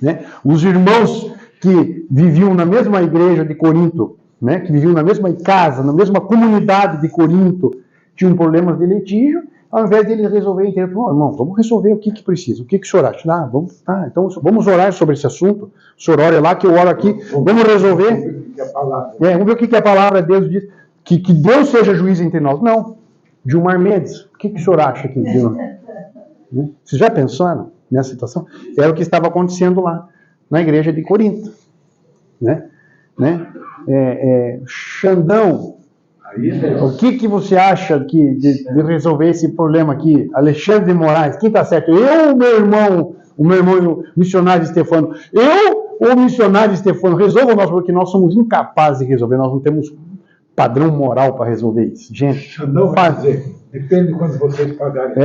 Né? Os irmãos que viviam na mesma igreja de Corinto, né? Que viviam na mesma casa, na mesma comunidade de Corinto, tinham problemas de litígio, ao invés de eles resolverem, falaram, irmão, vamos resolver o que precisa, o que o senhor acha? Então vamos orar sobre esse assunto, o senhor ora lá, que eu oro aqui, vamos resolver. Vamos ver o que a palavra de Deus diz, que Deus seja juiz entre nós. Não, Gilmar Mendes, o que o senhor acha aqui? Vocês já pensaram nessa situação? Era o que estava acontecendo lá, na igreja de Corinto. Xandão, o que você acha de resolver esse problema aqui? Alexandre de Moraes, quem está certo? Eu ou o meu irmão missionário Stefano? Eu ou o missionário Stefano? Resolvam nós, porque nós somos incapazes de resolver, nós não temos padrão moral para resolver isso. Gente, Xandão vai dizer, depende de quando vocês pagarem.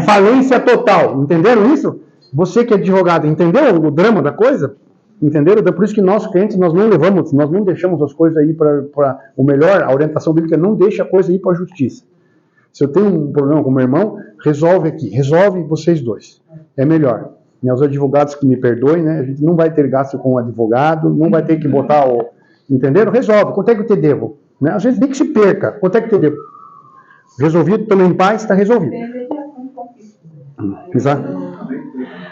Falência total, entenderam isso? Você que é advogado, entendeu o drama da coisa? Entenderam? Por isso que nós crentes, nós não deixamos as coisas aí para o melhor, a orientação bíblica não deixa a coisa ir para a justiça. Se eu tenho um problema com o meu irmão, resolve aqui, resolve vocês dois. É melhor. E os advogados que me perdoem, né? A gente não vai ter gasto com o advogado, não vai ter que botar o... Entenderam? Resolve. Quanto é que eu te devo? Né? Às vezes nem que se perca. Quanto é que eu te devo? Resolvido, também em paz, está resolvido. Exato.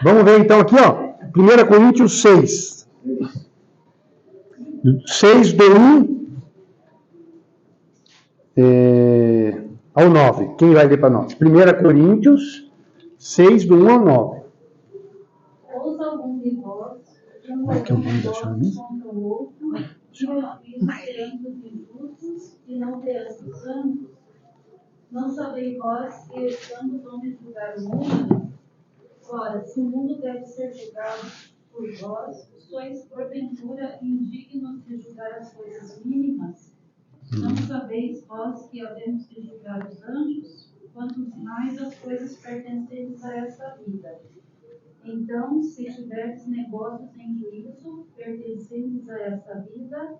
Vamos ver então aqui, ó. 1 Coríntios 6. 6 do 1 ao 9. Quem vai ler para nós? 1 Coríntios 6, do 1 ao 9. Ouça algum de vós, que é o nome da senhora mesmo? contra o outro, e o juízo perante os injustos e não perante os santos? Não sabeis vós que estamos onde julgar o mundo? Ora, se o mundo deve ser julgado por vós, sois porventura indignos de julgar as coisas mínimas? Não sabeis vós que havemos de julgar os anjos? Quantos mais as coisas pertencentes a esta vida? Então, se tiverdes negócios em juízo, pertencentes a esta vida,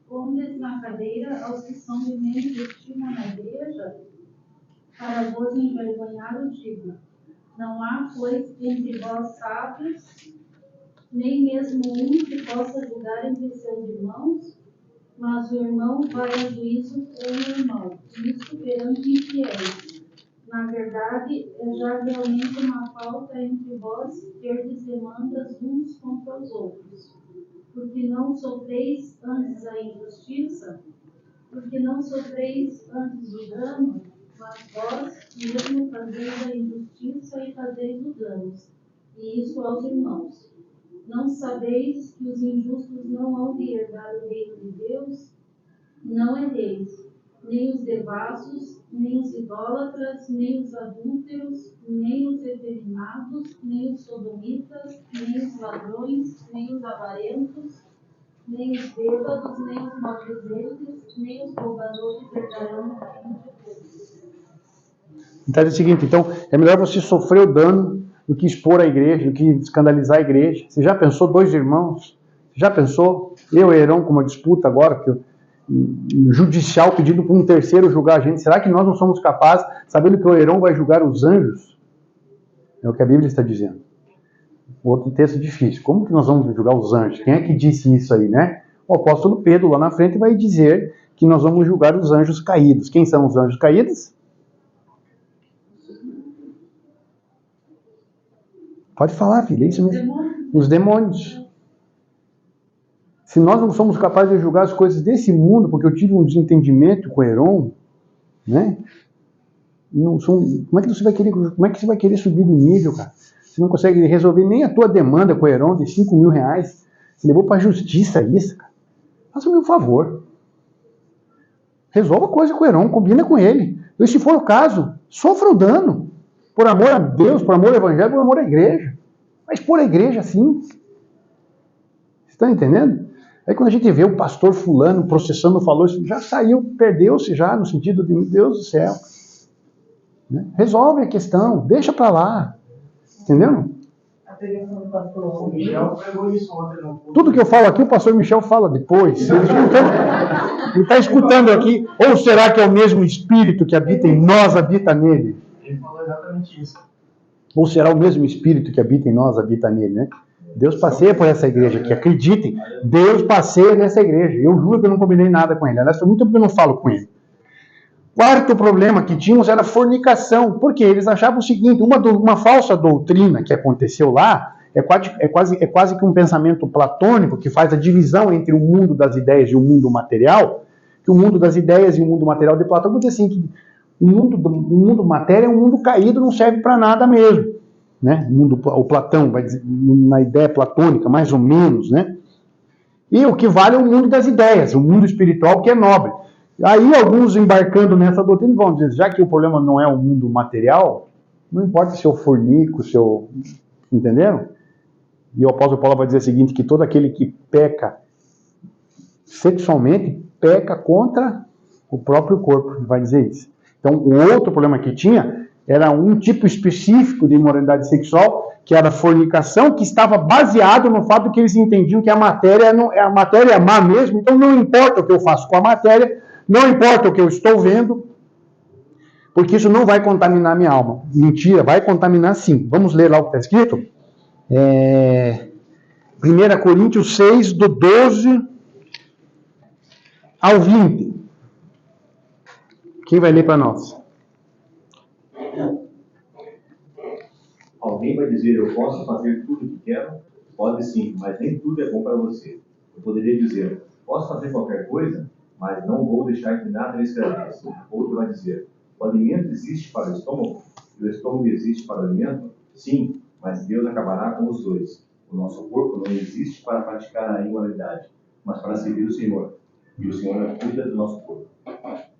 pondes na cadeira aos que são de menos estima na igreja, para vos envergonhar o digo. Não há, pois, entre vós sábios, nem mesmo um que possa julgar entre seus irmãos, mas o irmão vai a juízo com o irmão, isso perante infiéis. Na verdade, é já realmente uma falta entre vós terdes demandas uns contra os outros. Porque não sofreis antes a injustiça? Porque não sofreis antes o dano? Mas vós mesmo fazeis a injustiça e fazeis o dano, e isso aos irmãos. Não sabeis que os injustos não hão de herdar o reino de Deus? Não erreis, nem os devassos, nem os idólatras, nem os adúlteros, nem os efeminados, nem os sodomitas, nem os ladrões, nem os avarentos, nem os bêbados, nem os maldizentes, nem os roubadores herdarão o reino de Deus. Então é o seguinte, então é melhor você sofrer o dano do que expor a igreja, do que escandalizar a igreja. Você já pensou dois irmãos? Você já pensou eu e Heron com uma disputa agora, judicial pedindo para um terceiro julgar a gente? Será que nós não somos capazes, sabendo que o Heron vai julgar os anjos? É o que a Bíblia está dizendo. Outro texto difícil. Como que nós vamos julgar os anjos? Quem é que disse isso aí, né? O apóstolo Pedro lá na frente vai dizer que nós vamos julgar os anjos caídos. Quem são os anjos caídos? Pode falar, filha, é isso mesmo. Os demônios. Se nós não somos capazes de julgar as coisas desse mundo, porque eu tive um desentendimento com Heron, né? Como é que você vai querer subir de nível, cara? Você não consegue resolver nem a tua demanda com o Heron de 5 mil reais. Você levou para a justiça isso, cara. Faça-me um favor. Resolva a coisa com o Heron, combina com ele. E se for o caso, sofra o dano. Por amor a Deus, por amor ao Evangelho, por amor à igreja. Mas por a igreja, sim. Você está entendendo? Aí quando a gente vê o pastor fulano processando, falou isso, já saiu, perdeu-se já, no sentido de, meu Deus do céu. Né? Resolve a questão, deixa para lá. Entendeu? O Michel pegou isso ontem. Tudo que eu falo aqui, o pastor Michel fala depois. Ele está escutando aqui. Ou será que é o mesmo Espírito que habita em nós, habita nele? Ele falou exatamente isso. Ou será o mesmo Espírito que habita em nós, habita nele, né? Deus passeia por essa igreja aqui, acreditem. Deus passeia nessa igreja. Eu juro que eu não combinei nada com ele. Aliás, foi muito tempo que eu não falo com ele. Quarto problema que tínhamos era fornicação. Porque eles achavam o seguinte, uma falsa doutrina que aconteceu lá é quase que um pensamento platônico que faz a divisão entre o mundo das ideias e o mundo material, que o mundo das ideias e o mundo material de Platão, porque assim, que o mundo matéria é um mundo caído, não serve para nada mesmo. Né? O Platão, vai dizer, na ideia platônica, mais ou menos, né? E o que vale é o mundo das ideias, o mundo espiritual que é nobre. Aí alguns embarcando nessa doutrina vão dizer, já que o problema não é o mundo material, não importa se eu fornico, se eu... Entenderam? E o apóstolo Paulo vai dizer o seguinte, que todo aquele que peca sexualmente, peca contra o próprio corpo, ele vai dizer isso. Então, o outro problema que tinha era um tipo específico de imoralidade sexual, que era a fornicação, que estava baseado no fato que eles entendiam que a matéria é má mesmo, então não importa o que eu faço com a matéria, não importa o que eu estou vendo, porque isso não vai contaminar minha alma. Mentira, vai contaminar sim. Vamos ler lá o que está escrito? 1 Coríntios 6, do 12 ao 20. Quem vai ler para nós? Alguém vai dizer, eu posso fazer tudo o que quero? Pode sim, mas nem tudo é bom para você. Eu poderia dizer, posso fazer qualquer coisa, mas não vou deixar que nada lhe escraveça. Outro vai dizer, o alimento existe para o estômago e o estômago existe para o alimento? Sim, mas Deus acabará com os dois. O nosso corpo não existe para praticar a imoralidade, mas para servir o Senhor. E o Senhor cuida do nosso corpo.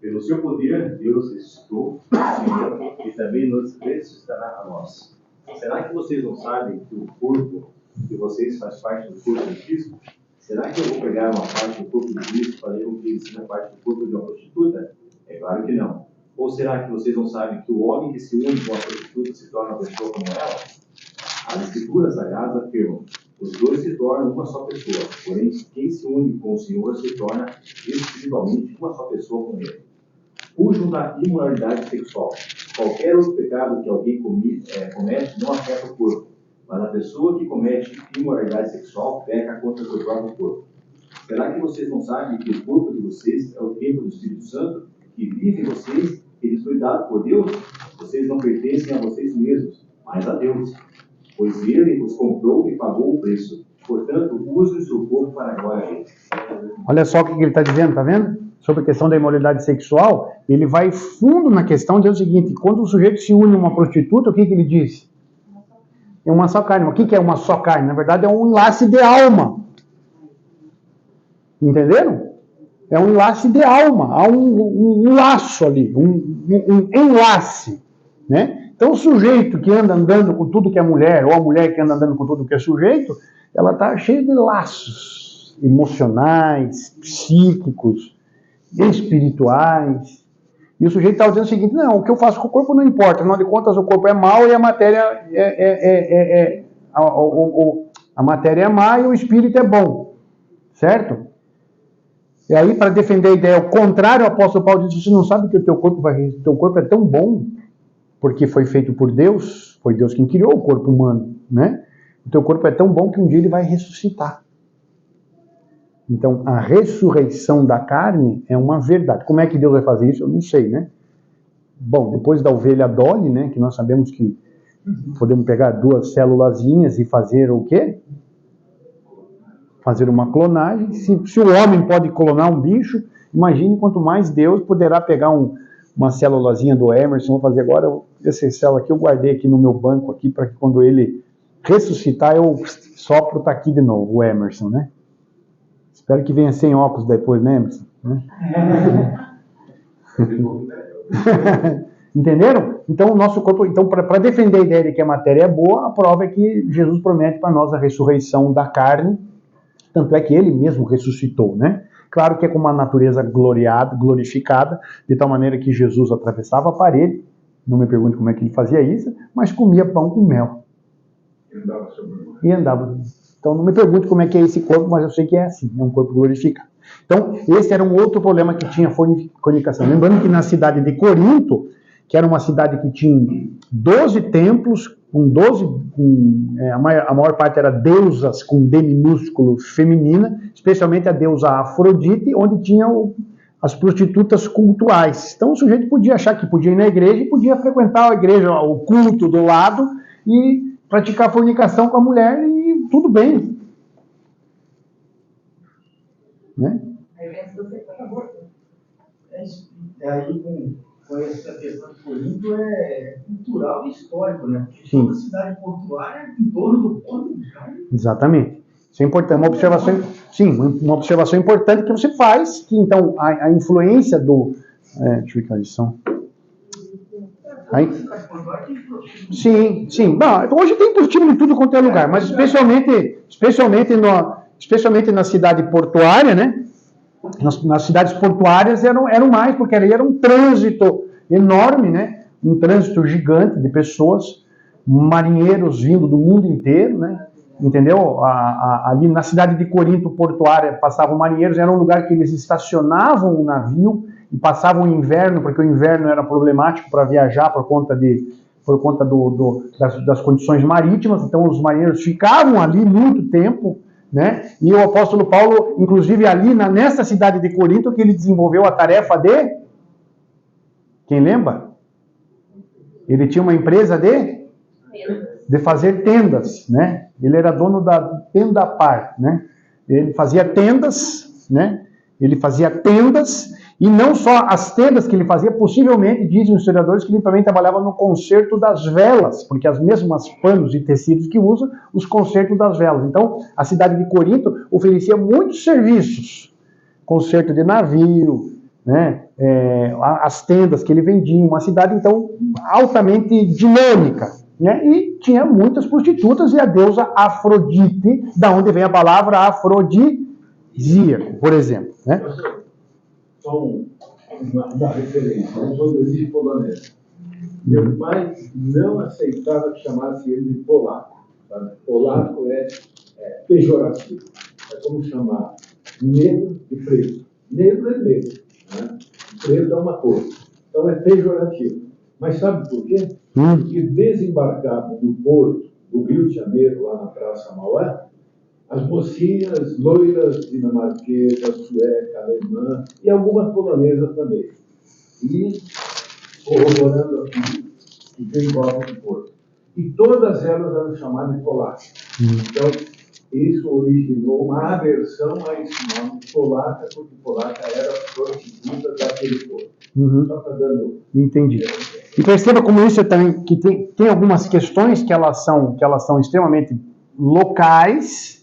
Pelo seu poder, Deus ressuscitou o Senhor e também nos ressuscitará a nós. Será que vocês não sabem que o corpo de vocês faz parte do corpo de Cristo? Será que eu vou pegar uma parte do corpo de Cristo e fazer com que ele seja parte do corpo de uma prostituta? É claro que não. Ou será que vocês não sabem que o homem que se une com a prostituta se torna uma pessoa como ela? As Escrituras Sagradas afirmam, os dois se tornam uma só pessoa, porém quem se une com o Senhor se torna espiritualmente uma só pessoa com ele. Fujam da imoralidade sexual. Qualquer outro pecado que alguém comete não afeta o corpo, mas a pessoa que comete imoralidade sexual peca contra o seu próprio corpo. Será que vocês não sabem que o corpo de vocês é o templo do Espírito Santo, que vive em vocês e lhes foi dado por Deus? Vocês não pertencem a vocês mesmos, mas a Deus, pois Ele os comprou e pagou o preço. Portanto, usem o seu corpo para a glória dele. Olha só o que ele está dizendo, está vendo? Sobre a questão da imoralidade sexual, ele vai fundo na questão, diz o seguinte, quando o sujeito se une a uma prostituta, o que ele diz? É uma só carne. O que é uma só carne? Na verdade, é um enlace de alma. Entenderam? É um enlace de alma. Há um laço ali, um enlace. Né? Então, o sujeito que anda andando com tudo que é mulher, ou a mulher que anda andando com tudo que é sujeito, ela está cheia de laços emocionais, psíquicos, espirituais. E o sujeito está dizendo o seguinte, não, o que eu faço com o corpo não importa, afinal de contas o corpo é mau e a matéria a matéria é má e o espírito é bom, certo? E aí, para defender a ideia ao contrário, o apóstolo Paulo diz, você não sabe que o teu corpo é tão bom, porque foi feito por Deus, foi Deus quem criou o corpo humano, né? O teu corpo é tão bom que um dia ele vai ressuscitar. Então, a ressurreição da carne é uma verdade. Como é que Deus vai fazer isso? Eu não sei, né? Bom, depois da ovelha Dolly, né, que nós sabemos que podemos pegar 2 célulazinhas e fazer o quê? Fazer uma clonagem. Se o homem pode clonar um bicho, imagine quanto mais Deus poderá pegar uma célulazinha do Emerson, vou fazer agora, esse célula aqui eu guardei aqui no meu banco aqui, para que quando ele ressuscitar, eu sopro, tá aqui de novo, o Emerson, né? Espero que venha sem óculos depois, né, Emerson? Entenderam? Então, o nosso corpo, então, para defender a ideia de que a matéria é boa, a prova é que Jesus promete para nós a ressurreição da carne, tanto é que ele mesmo ressuscitou, né? Claro que é com uma natureza glorificada, de tal maneira que Jesus atravessava a parede, não me pergunte como é que ele fazia isso, mas comia pão com mel. E andava. Então, não me pergunte como é que é esse corpo, mas eu sei que é assim, é um corpo glorificado. Então, esse era um outro problema que tinha fornicação. Lembrando que na cidade de Corinto, que era uma cidade que tinha 12 templos, a maior parte era deusas com D minúsculo feminina, especialmente a deusa Afrodite, onde tinha as prostitutas cultuais. Então o sujeito podia achar que podia ir na igreja e podia frequentar a igreja, o culto do lado e praticar fornicação com a mulher e tudo bem. Né? Aí com essa questão de Corinto é cultural e histórico, né? Porque Sim. toda cidade portuária é em torno do porto. Exatamente. Isso é importante, uma observação importante que você faz, que então a influência do... deixa eu ver que lição. Sim. Bom, hoje tem prostíbulo em tudo quanto é lugar, mas especialmente na cidade portuária, né? Nas cidades portuárias eram mais, porque ali era um trânsito enorme, né? Um trânsito gigante de pessoas, marinheiros vindo do mundo inteiro, né? Entendeu? Ali na cidade de Corinto portuária passavam marinheiros, era um lugar que eles estacionavam o navio e passavam o inverno, porque o inverno era problemático para viajar por conta das condições marítimas, então os marinheiros ficavam ali muito tempo, né? E o apóstolo Paulo, inclusive ali nessa cidade de Corinto, que ele desenvolveu a tarefa de... Quem lembra? Ele tinha uma empresa de fazer tendas, né? Ele era dono da Tenda Par, né? Ele fazia tendas, né? Ele fazia tendas, e não só as tendas que ele fazia, possivelmente, dizem os historiadores, que ele também trabalhava no conserto das velas, porque as mesmas panos e tecidos que usa, os consertos das velas. Então, a cidade de Corinto oferecia muitos serviços, conserto de navio, né? As tendas que ele vendia, uma cidade, então, altamente dinâmica, né? E tinha muitas prostitutas, e a deusa Afrodite, da onde vem a palavra afrodisíaco, por exemplo, né? Só uma referência, eu sou de origem polonesa. Meu pai não aceitava que chamasse ele de polaco. Sabe? Polaco é pejorativo. É como chamar negro de preto. Negro é negro, né? Preto é uma cor. Então é pejorativo. Mas sabe por quê? Porque desembarcado no porto do Rio de Janeiro, lá na Praça Mauá, as mocinhas loiras dinamarquesas, sueca, alemã e algumas polonesas também. E corroborando aqui, que tem volta de porto. E todas elas eram chamadas de polaco. Então, isso originou uma aversão a esse nome polaca, porque polaca era prostituta daquele porto. Só está dando... Entendi. E perceba como isso também, que tem algumas questões que elas são extremamente locais.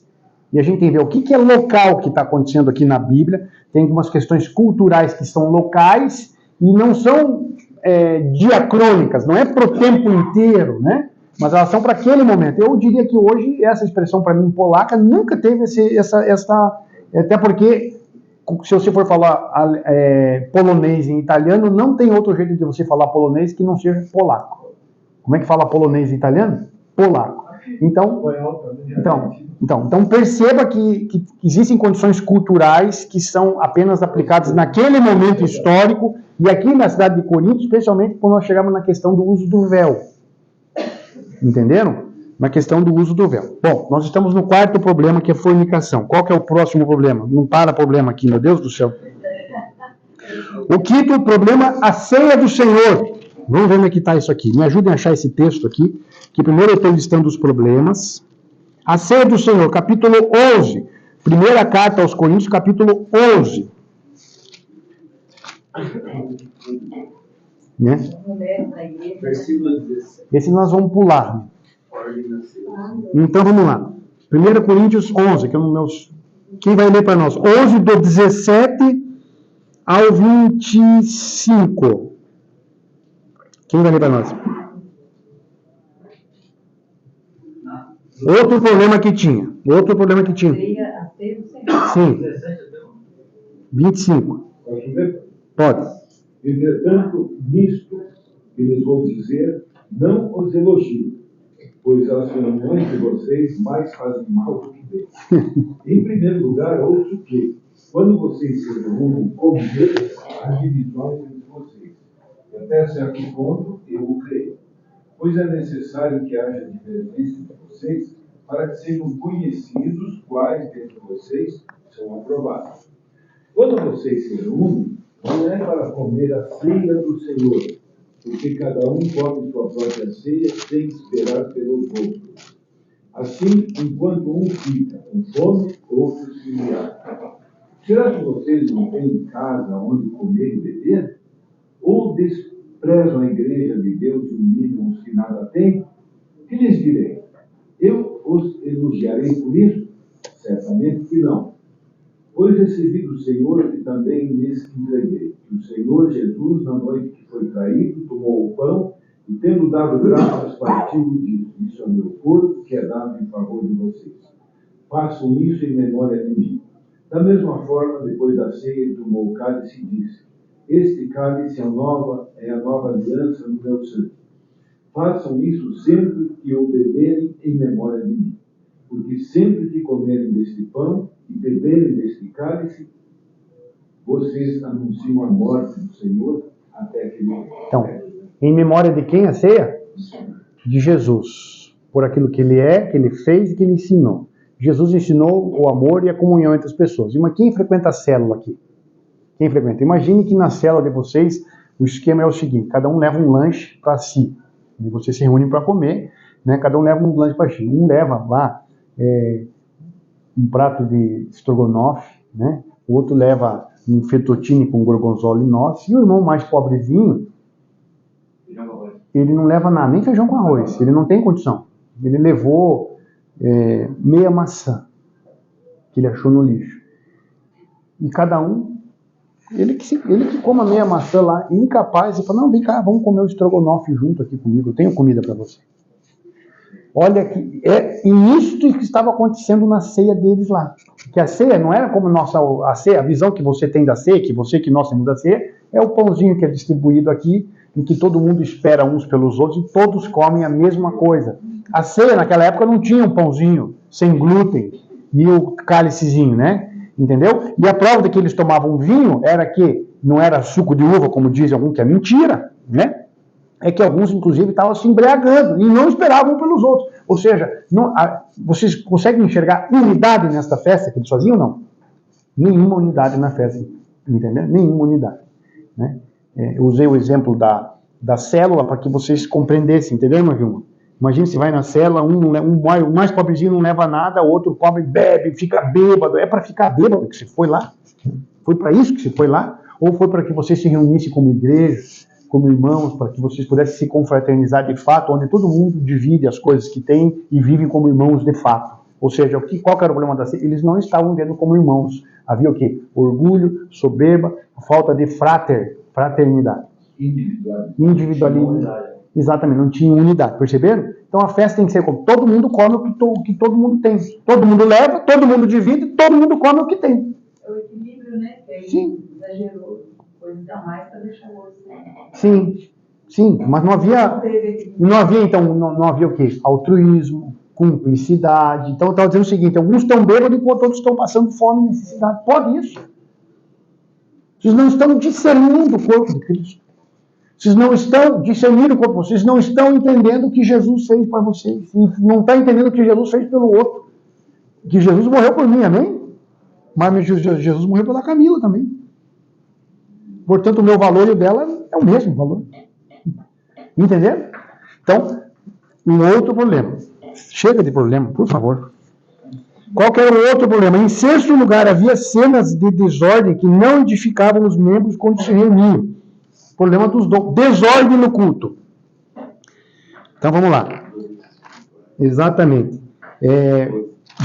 E a gente tem que ver o que é local que está acontecendo aqui na Bíblia. Tem algumas questões culturais que são locais e não são diacrônicas, não é para o tempo inteiro, né? Mas elas são para aquele momento. Eu diria que hoje, essa expressão para mim polaca nunca teve essa... Até porque, se você for falar polonês em italiano, não tem outro jeito de você falar polonês que não seja polaco. Como é que fala polonês em italiano? Polaco. Então perceba que existem condições culturais que são apenas aplicadas naquele momento histórico, e aqui na cidade de Corinto, especialmente quando nós chegamos na questão do uso do véu. Entenderam? Na questão do uso do véu. Bom, nós estamos no quarto problema, que é fornicação. Qual que é o próximo problema? Não para problema aqui, meu Deus do céu. O quinto problema, a ceia do Senhor. Vamos ver onde é que está isso aqui. Me ajudem a achar esse texto aqui, que primeiro eu estou listando os problemas. A ceia do Senhor, capítulo 11. Primeira carta aos Coríntios, capítulo 11. Né? Versículo 17. Esse nós vamos pular. Ordem nasceu. Então vamos lá. 1 Coríntios 11, que é o meu... Quem vai ler para nós? 11 do 17 ao 25. Quem vai ler para nós? Outro problema que tinha. Sim. 25. Posso ver? Pode. Entretanto, nisto que lhes vou dizer, não os elogio, pois as reuniões de vocês mais fazem mal do que bem. Em primeiro lugar, ouço que, quando vocês se reúnem como igreja, há divisões entre vocês. E até certo ponto, eu o creio. Pois é necessário que haja divergência entre vocês, para que sejam conhecidos quais dentre vocês são aprovados. Quando vocês se reúnem, não é para comer a ceia do Senhor, porque cada um come sua própria ceia sem esperar pelos outros. Assim, enquanto um fica com fome, outro se embriaga. Será que vocês não têm casa onde comer e beber? Ou desprezam a igreja de Deus e humilham os que nada têm? Que lhes direi? Eu os elogiarei por isso? Certamente que não. Pois recebi do Senhor e também lhes entreguei, que o Senhor Jesus, na noite que foi traído, tomou o pão e, tendo dado graças, partiu e disse: isso é o meu corpo, que é dado em favor de vocês. Façam isso em memória de mim. Da mesma forma, depois da ceia, ele tomou o cálice e disse: este cálice é a nova aliança no meu sangue. Façam isso sempre que o beberem em memória de mim. Porque sempre que comerem deste pão e beberem deste cálice, vocês anunciam a morte do Senhor até que ele venha. Então, em memória de quem a ceia? De Jesus. Por aquilo que ele é, que ele fez e que ele ensinou. Jesus ensinou o amor e a comunhão entre as pessoas. Mas quem frequenta a célula aqui? Quem frequenta? Imagine que na célula de vocês, o esquema é o seguinte: cada um leva um lanche para si. E vocês se reúnem para comer, né? Cada um leva um lanche para si. Um leva lá um prato de estrogonofe, né? O outro leva um fettuccine com gorgonzola e nozes. E o irmão mais pobrezinho, ele não leva nada, nem feijão com arroz. Ele não tem condição. Ele levou meia maçã que ele achou no lixo. E cada um, ele que coma meia maçã lá, incapaz, e fala: não, vem cá, vamos comer o estrogonofe junto aqui comigo, eu tenho comida para você. Olha que isso que estava acontecendo na ceia deles lá. Que a ceia não era como a ceia, a visão que você tem da ceia, que nós temos da ceia, é o pãozinho que é distribuído aqui, em que todo mundo espera uns pelos outros e todos comem a mesma coisa. A ceia naquela época não tinha um pãozinho sem glúten e o cálicezinho, né? Entendeu? E a prova de que eles tomavam vinho era que não era suco de uva, como dizem alguns, que é mentira, né? É que alguns, inclusive, estavam se embriagando e não esperavam pelos outros. Ou seja, vocês conseguem enxergar unidade nesta festa que eles faziam ou não? Nenhuma unidade na festa, entendeu? Nenhuma unidade. Né? Eu usei o exemplo da célula para que vocês compreendessem, entendeu, meu irmão? Imagina se vai na célula, o mais pobrezinho não leva nada, o outro pobre bebe, fica bêbado. É para ficar bêbado que você foi lá? Foi para isso que você foi lá? Ou foi para que vocês se reunissem como igreja, como irmãos, para que vocês pudessem se confraternizar de fato, onde todo mundo divide as coisas que tem e vivem como irmãos de fato? Ou seja, qual que era o problema da ceia? Eles não estavam vendo como irmãos. Havia o quê? Orgulho, soberba, falta de fraternidade. Individualidade. Exatamente, não tinha unidade, perceberam? Então a festa tem que ser como todo mundo come o que todo mundo tem. Todo mundo leva, todo mundo divide, todo mundo come o que tem. É o equilíbrio, né? Que aí exagerou, coisas a mais para deixar o outro. Sim, mas não havia então, não havia o quê? Altruísmo, cumplicidade. Então eu estava dizendo o seguinte: alguns estão bêbados enquanto outros estão passando fome e necessidade. Pode isso. Vocês não estão discernindo o corpo de Cristo. Vocês não estão discernindo o corpo, vocês não estão entendendo o que Jesus fez para vocês. Não estão entendendo o que Jesus fez pelo outro. Que Jesus morreu por mim, amém? Mas Jesus morreu pela Camila também. Portanto, o meu valor e o dela é o mesmo valor. Entenderam? Então, um outro problema. Chega de problema, por favor. Qual que era o outro problema? Em sexto lugar, havia cenas de desordem que não edificavam os membros quando se reuniam. Problema dos dons. Desordem no culto. Então vamos lá. Exatamente.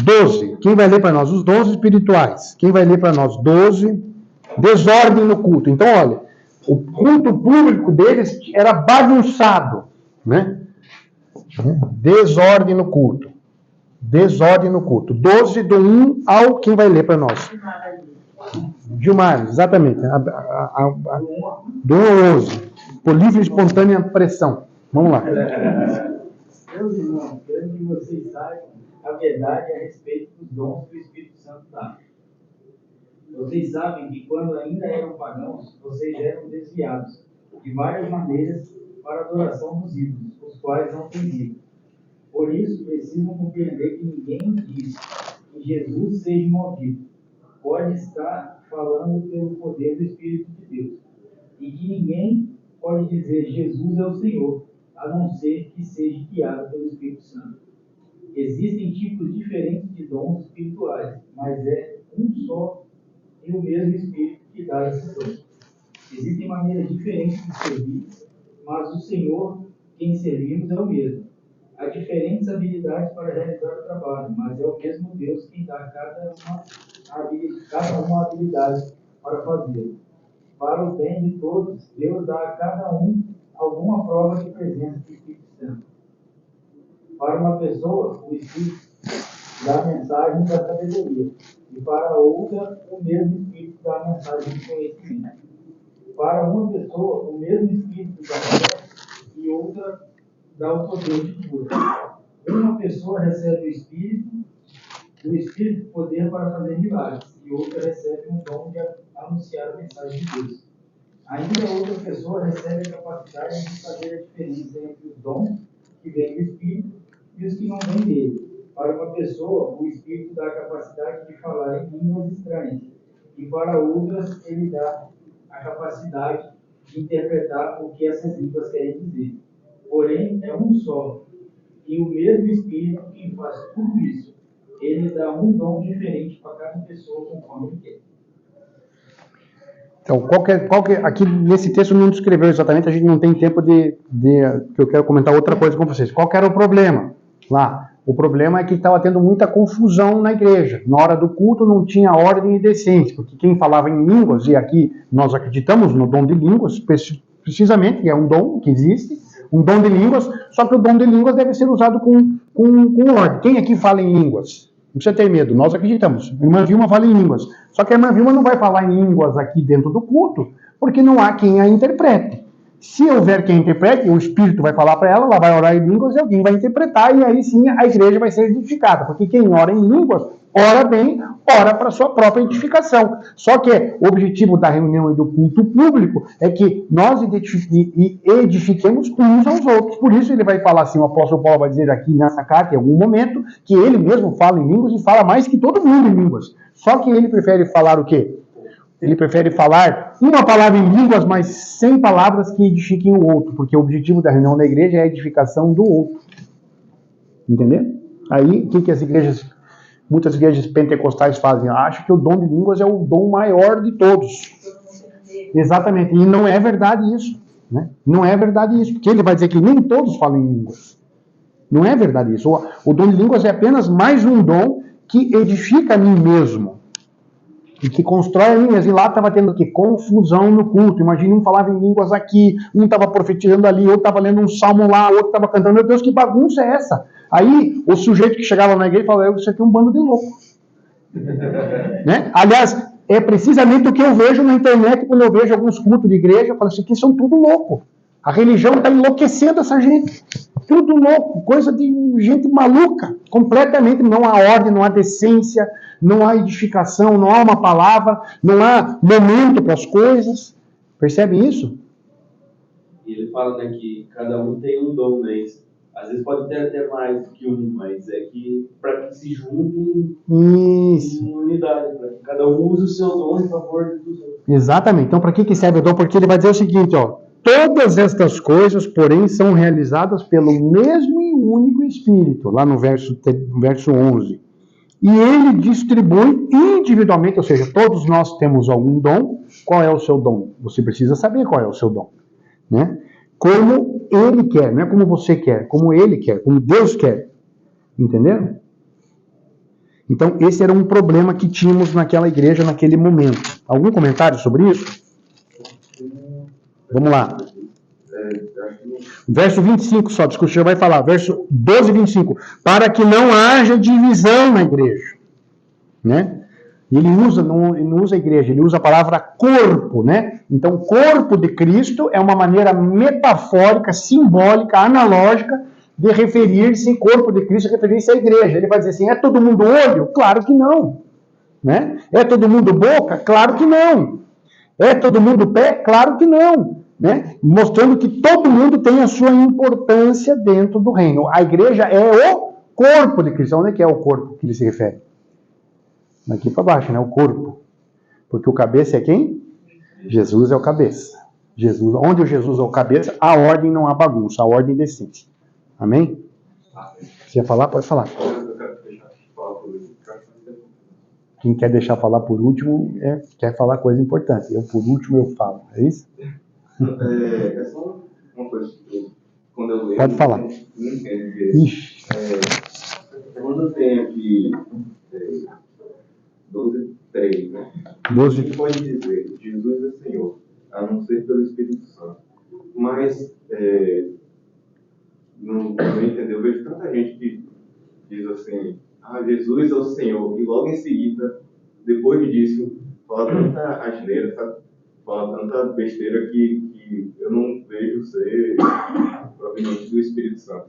12. Quem vai ler para nós? Os dons espirituais. Quem vai ler para nós? 12. Desordem no culto. Então, olha, o culto público deles era bagunçado, né? Desordem no culto. Desordem no culto. 12 do 1 ao... Quem vai ler para nós? Gilmar, exatamente. Do 1 ao 11. Por livre e espontânea pressão. Vamos lá. Meus irmãos, quero que vocês saibam a verdade a respeito dos dons que o Espírito Santo dá. Vocês sabem que quando ainda eram pagãos, vocês eram desviados de várias maneiras para a adoração dos ídolos, os quais não têm vida. Por isso, precisam compreender que ninguém diz que Jesus seja maldito. Pode estar falando pelo poder do Espírito de Deus. E que ninguém pode dizer Jesus é o Senhor, a não ser que seja guiado pelo Espírito Santo. Existem tipos diferentes de dons espirituais, mas é um só e o mesmo Espírito que dá esses dons. Existem maneiras diferentes de servir, mas o Senhor, quem servimos, é o mesmo. Há diferentes habilidades para realizar o trabalho, mas é o mesmo Deus quem dá a cada uma habilidade para fazê-lo. Para o bem de todos, Deus dá a cada um alguma prova de presença do Espírito Santo. Para uma pessoa, o Espírito dá a mensagem da sabedoria, e para outra, o mesmo Espírito dá a mensagem de conhecimento. Para uma pessoa, o mesmo Espírito dá a fé, e outra dá o poder de cura. Uma pessoa recebe o Espírito poder para fazer milagres, e outra recebe um dom de anunciar a mensagem de Deus. Ainda outra pessoa recebe a capacidade de saber a diferença entre os dons que vêm do Espírito e os que não vêm dele. Para uma pessoa, o Espírito dá a capacidade de falar em línguas estranhas, e para outras, ele dá a capacidade de interpretar o que essas línguas querem dizer. Porém, é um só, e o mesmo Espírito quem faz tudo isso. Ele dá um dom diferente para cada pessoa conforme ele quer. Então, aqui nesse texto não descreveu exatamente, a gente não tem tempo que eu quero comentar outra coisa com vocês. Qual que era o problema lá? O problema é que estava tendo muita confusão na igreja. Na hora do culto não tinha ordem e decência, porque quem falava em línguas, e aqui nós acreditamos no dom de línguas, precisamente, é um dom que existe, um dom de línguas, só que o dom de línguas deve ser usado com ordem. Quem aqui fala em línguas? Não precisa ter medo, nós acreditamos. A irmã Vilma fala em línguas. Só que a irmã Vilma não vai falar em línguas aqui dentro do culto, porque não há quem a interprete. Se houver quem interprete, o Espírito vai falar para ela vai orar em línguas e alguém vai interpretar, e aí sim a igreja vai ser edificada. Porque quem ora em línguas, ora bem, ora para a sua própria edificação. Só que o objetivo da reunião e do culto público é que nós edifiquemos uns aos outros. Por isso ele vai falar assim, o apóstolo Paulo vai dizer aqui nessa carta, em algum momento, que ele mesmo fala em línguas e fala mais que todo mundo em línguas. Só que ele prefere falar o quê? Ele prefere falar uma palavra em línguas, mas 100 palavras que edifiquem o outro, porque o objetivo da reunião da igreja é a edificação do outro. Entendeu? Aí, o que as igrejas, muitas igrejas pentecostais fazem? Acham que o dom de línguas é o dom maior de todos. Exatamente, e não é verdade isso. Né? Não é verdade isso, porque ele vai dizer que nem todos falam em línguas. Não é verdade isso. O dom de línguas é apenas mais um dom que edifica a mim mesmo. E que constrói a línguas. E lá estava tendo que confusão no culto. Imagina, um falava em línguas aqui, um estava profetizando ali, outro estava lendo um salmo lá, outro estava cantando. Meu Deus, que bagunça é essa? Aí o sujeito que chegava na igreja falava, isso aqui é um bando de louco. Né? Aliás, é precisamente o que eu vejo na internet quando eu vejo alguns cultos de igreja. Eu falo, isso aqui são tudo louco. A religião está enlouquecendo essa gente. Tudo louco, coisa de gente maluca. Completamente, não há ordem, não há decência, não há edificação, não há uma palavra, não há momento para as coisas. Percebe isso? E ele fala, né, que cada um tem um dom, né? Às vezes pode ter até mais do que um, mas é que para que se juntem em unidade, para que cada um use o seu dom em favor dos outros. Exatamente. Então, para que serve o dom? Porque ele vai dizer o seguinte, ó. Todas estas coisas, porém, são realizadas pelo mesmo e único Espírito, lá no verso 11. E ele distribui individualmente, ou seja, todos nós temos algum dom. Qual é o seu dom? Você precisa saber qual é o seu dom. né? Como ele quer, não é como você quer, como ele quer, como Deus quer. Entenderam? Então, esse era um problema que tínhamos naquela igreja naquele momento. Algum comentário sobre isso? Vamos lá. Verso 25 só, desculpa, já vai falar. Verso 12 e 25. Para que não haja divisão na igreja. Né? Ele não usa igreja, ele usa a palavra corpo, né? Então, corpo de Cristo é uma maneira metafórica, simbólica, analógica de referir-se, corpo de Cristo, referir-se à igreja. Ele vai dizer assim, é todo mundo olho? Claro que não. Né? É todo mundo boca? Claro que não. É todo mundo pé? Claro que não. Né? Mostrando que todo mundo tem a sua importância dentro do reino. A igreja é o corpo de Cristo. Onde é que é o corpo que ele se refere? Daqui para baixo, né? O corpo. Porque o cabeça é quem? Jesus é o cabeça. Jesus, onde o Jesus é o cabeça, a ordem não há bagunça, a ordem decide. Amém? Você ia falar? Pode falar. Quem quer deixar falar por último quer falar coisa importante. Eu, por último, eu falo. É isso? É só uma coisa. Quando eu leio, pode falar. Não entendo Ixi. Quando tem aqui 12:3, né? 12. Quem pode dizer Jesus é Senhor, a não ser pelo Espírito Santo. Mas, não entendeu? Eu vejo tanta gente que diz assim, Jesus é o Senhor, e logo em seguida, depois disso, fala tanta asneira, sabe? Fala tanta besteira que eu não vejo ser proveniente do Espírito Santo.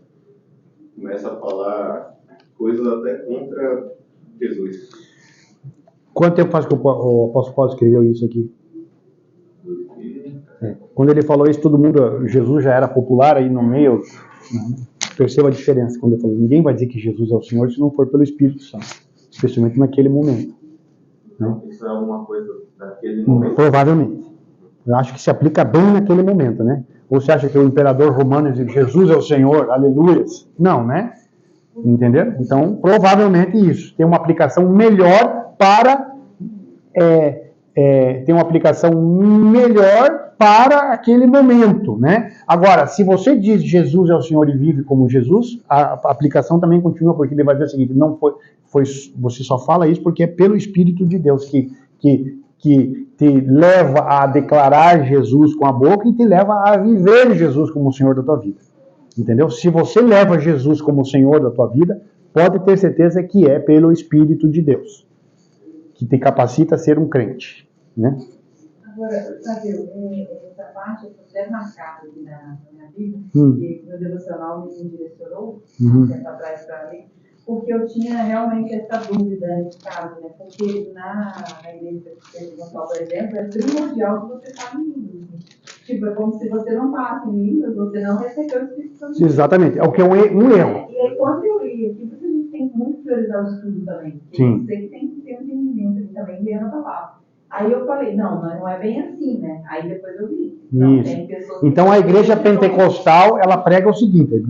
Começa a falar coisas até contra Jesus. Quanto tempo faz que o apóstolo Paulo escreveu isso aqui? Quando ele falou isso, todo mundo, Jesus já era popular aí no meio. Perceba a diferença quando ele falou, ninguém vai dizer que Jesus é o Senhor se não for pelo Espírito Santo, especialmente naquele momento. Né? Isso é alguma coisa daquele momento? Provavelmente. Eu acho que se aplica bem naquele momento, né? Ou você acha que o imperador romano diz Jesus é o Senhor, aleluias? Não, né? Entendeu? Então, provavelmente isso. Tem uma aplicação melhor para... tem uma aplicação melhor para aquele momento, né? Agora, se você diz Jesus é o Senhor e vive como Jesus, a aplicação também continua, porque ele vai dizer o seguinte, não foi você só fala isso porque é pelo Espírito de Deus que te leva a declarar Jesus com a boca e te leva a viver Jesus como o Senhor da tua vida. Entendeu? Se você leva Jesus como o Senhor da tua vida, pode ter certeza que é pelo Espírito de Deus, que te capacita a ser um crente, né? Agora, sabe, essa parte eu estou até marcada aqui na minha vida, que no devocional me direcionou, tempo atrás para mim, porque eu tinha realmente essa dúvida nesse caso, né? Porque na igreja pentecostal, por exemplo, é primordial que você fale em línguas. Tipo, é como se você não falasse em línguas, você não recebeu o Espírito Santo. Exatamente, é o que é um erro. E aí, quando eu li aqui, porque a gente tem que muito priorizar o estudo também. Sim. Você que tem que ter um entendimento também lendo a palavra. Aí eu falei, não é bem assim, né? Aí depois eu vi. Não, isso. Então a igreja pentecostal, ela prega o seguinte,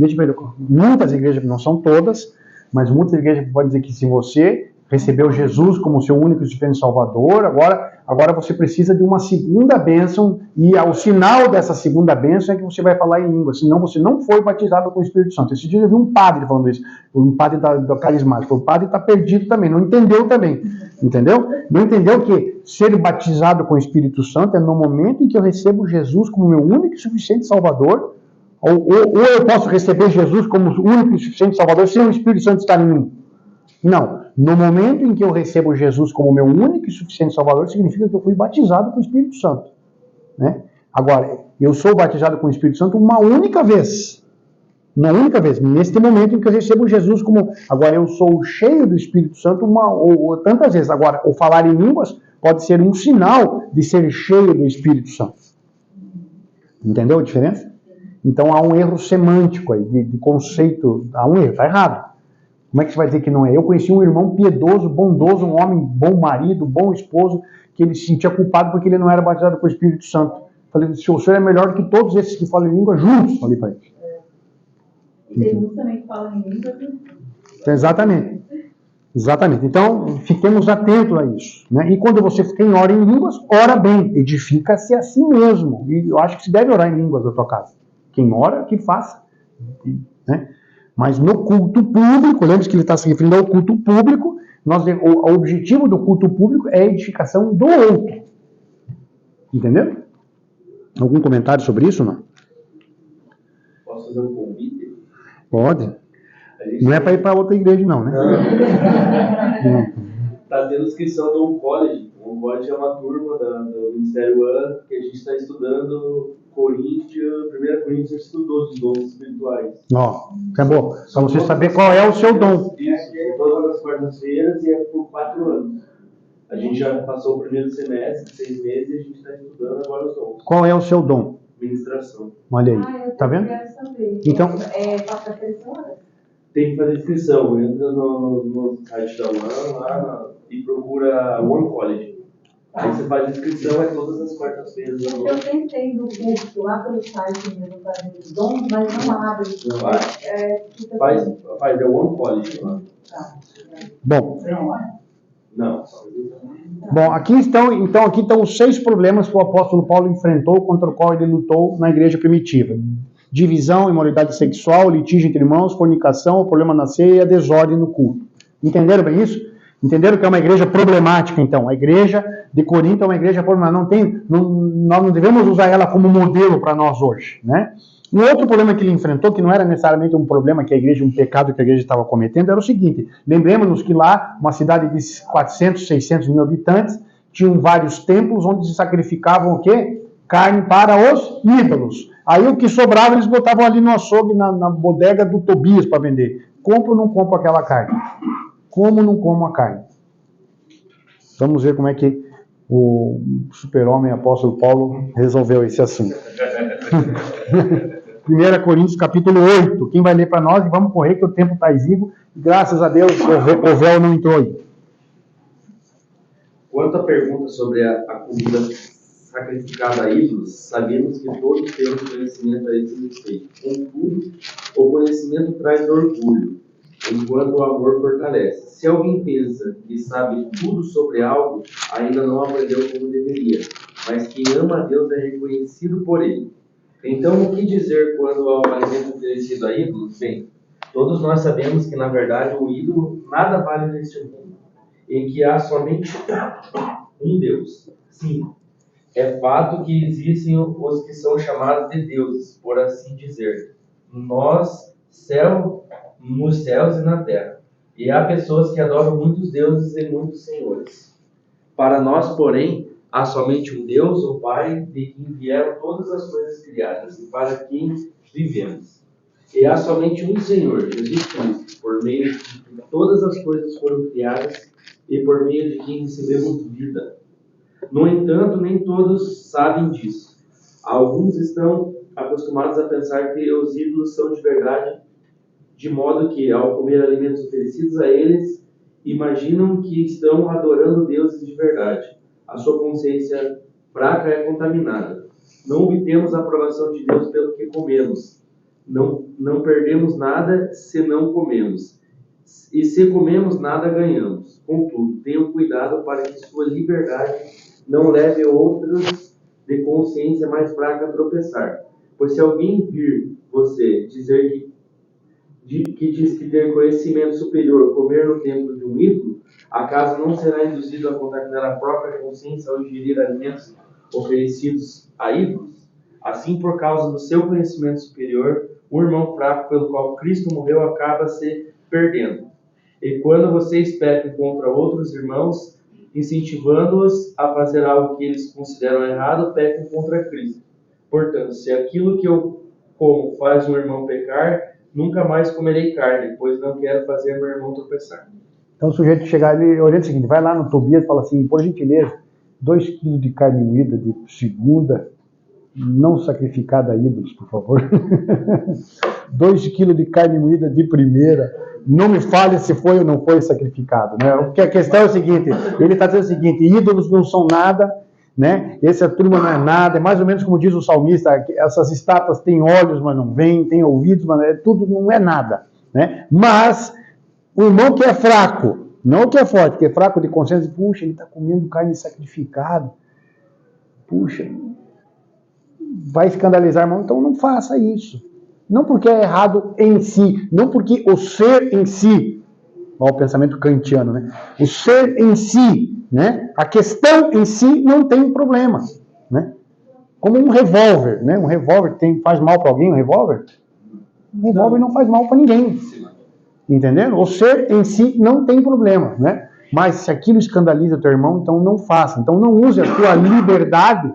muitas igrejas, não são todas, mas muitas igrejas podem dizer que se você recebeu Jesus como seu único e suficiente Salvador, agora você precisa de uma segunda bênção, e o sinal dessa segunda bênção é que você vai falar em língua, senão você não foi batizado com o Espírito Santo. Esse dia eu vi um padre falando isso, um padre da carismática, o padre está perdido também, não entendeu também, entendeu? Não entendeu que ser batizado com o Espírito Santo é no momento em que eu recebo Jesus como meu único e suficiente Salvador, ou eu posso receber Jesus como o único e suficiente Salvador sem o Espírito Santo estar em mim. Não. No momento em que eu recebo Jesus como meu único e suficiente Salvador, significa que eu fui batizado com o Espírito Santo. Né? Agora, eu sou batizado com o Espírito Santo uma única vez. Uma única vez. Neste momento em que eu recebo Jesus como... Agora, eu sou cheio do Espírito Santo ou tantas vezes. Agora, o falar em línguas pode ser um sinal de ser cheio do Espírito Santo. Entendeu a diferença? Então, há um erro semântico aí, de conceito. Há um erro, está errado. Como é que você vai dizer que não é? Eu conheci um irmão piedoso, bondoso, um homem, bom marido, bom esposo, que ele se sentia culpado porque ele não era batizado com o Espírito Santo. Falei, o senhor é melhor do que todos esses que falam em língua juntos, falei para ele. E tem muitos também que falam em língua. Exatamente. Exatamente. Então, fiquemos atentos a isso. Né? E quando você quem ora em línguas, ora bem, edifica-se a si mesmo. E eu acho que se deve orar em línguas na tua casa. Quem ora, que faça. Né? Mas no culto público, lembre-se que ele está se referindo ao culto público, o objetivo do culto público é a edificação do outro. Entendeu? Algum comentário sobre isso, não? Posso fazer um convite? Pode. Não é para ir para outra igreja, não, né? Está tendo inscrição do One College. O One College é uma turma do Ministério One que a gente está estudando Coríntios, 1 Coríntios, estudou os dons espirituais. Ó, é bom. Para você saber qual é o seu dom. Isso, todas as quartas-feiras e é por 4 anos. A gente já passou o primeiro semestre, 6 meses, e a gente está estudando agora os dons. Qual é o seu dom? Administração. Olha aí. Tá vendo? Então, tem que fazer inscrição. Entra no site da UAN lá e procura One College. Aí você faz inscrição, é todas as quartas-feiras. Eu tentei no curso lá pelo site mesmo fazer os dons, mas não abre. Não vai? Faz One College lá. bom. Não. Bom, aqui estão os 6 problemas que o apóstolo Paulo enfrentou, contra o qual ele lutou na igreja primitiva. Divisão, imoralidade sexual, litígio entre irmãos, fornicação, o problema na ceia e a desordem no culto. Entenderam bem isso? Entenderam que é uma igreja problemática, então. A igreja de Corinto é uma igreja problemática. Nós não devemos usar ela como modelo para nós hoje, né? Um outro problema que ele enfrentou, que não era necessariamente um problema que a igreja, um pecado que a igreja estava cometendo, era o seguinte: lembremos-nos que lá, uma cidade de 400, 600 mil habitantes, tinham vários templos onde se sacrificavam o quê? Carne para os ídolos. Aí o que sobrava eles botavam ali no açougue, na bodega do Tobias para vender. Compro ou não compro aquela carne? Como não como a carne? Vamos ver como é que o super-homem apóstolo Paulo resolveu esse assunto. 1 Coríntios capítulo 8. Quem vai ler para nós? E vamos correr que o tempo está exíguo. Graças a Deus o véu não entrou aí. Quanto à pergunta sobre a comida sacrificada a ídolos, sabemos que todos temos conhecimento a esse respeito. Contudo, o conhecimento traz orgulho, enquanto o amor fortalece. Se alguém pensa que sabe tudo sobre algo, ainda não aprendeu como deveria, mas quem ama a Deus é reconhecido por ele. Então, o que dizer quando ao alimento oferecido a ídolos? Bem, todos nós sabemos que, na verdade, o ídolo nada vale neste mundo, e que há somente um Deus. Sim, é fato que existem os que são chamados de deuses, por assim dizer, nos céus e na terra. E há pessoas que adoram muitos deuses e muitos senhores. Para nós, porém, há somente um Deus, o Pai, de quem vieram todas as coisas criadas e para quem vivemos. E há somente um Senhor, Jesus Cristo, por meio de quem todas as coisas foram criadas e por meio de quem recebemos vida. No entanto, nem todos sabem disso. Alguns estão acostumados a pensar que os ídolos são de verdade, de modo que, ao comer alimentos oferecidos a eles, imaginam que estão adorando deuses de verdade. A sua consciência fraca é contaminada. Não obtemos a aprovação de Deus pelo que comemos. Não perdemos nada se não comemos. E se comemos, nada ganhamos. Contudo, tenham cuidado para que sua liberdade não leve outros de consciência mais fraca a tropeçar. Pois se alguém vir você dizer que diz que ter conhecimento superior comer no templo de um ídolo, acaso não será induzido a contaminar a própria consciência ao ingerir alimentos oferecidos a ídolos? Assim, por causa do seu conhecimento superior, o irmão fraco pelo qual Cristo morreu acaba se perdendo. E quando vocês pecam contra outros irmãos, incentivando-os a fazer algo que eles consideram errado, pecam contra Cristo. Portanto, se aquilo que eu como faz um irmão pecar, nunca mais comerei carne, pois não quero fazer meu irmão tropeçar. Então o sujeito chegar ali, olhando o seguinte, vai lá no Tobias e fala assim: por gentileza, 2 quilos de carne moída de segunda, não sacrificada a ídolos, por favor. 2 quilos de carne moída de primeira, não me fale se foi ou não foi sacrificado, né? Porque a questão é o seguinte, ele está dizendo o seguinte: ídolos não são nada, né? Essa turma não é nada, é mais ou menos como diz o salmista: essas estátuas têm olhos, mas não veem, têm ouvidos, mas tudo não é nada, né? Mas o irmão que é fraco, Não o que é forte, que é fraco de consciência. Puxa, ele está comendo carne sacrificada. Puxa, vai escandalizar, irmão. Então não faça isso. Não porque é errado em si, não porque o ser em si, olha o pensamento kantiano, né? O ser em si, né? A questão em si não tem problema, né? Como um revólver, né? Um revólver faz mal para alguém, um revólver? Um revólver não faz mal para ninguém. Entendendo? O ser em si não tem problema, né? Mas se aquilo escandaliza teu irmão, então não faça. Então não use a tua liberdade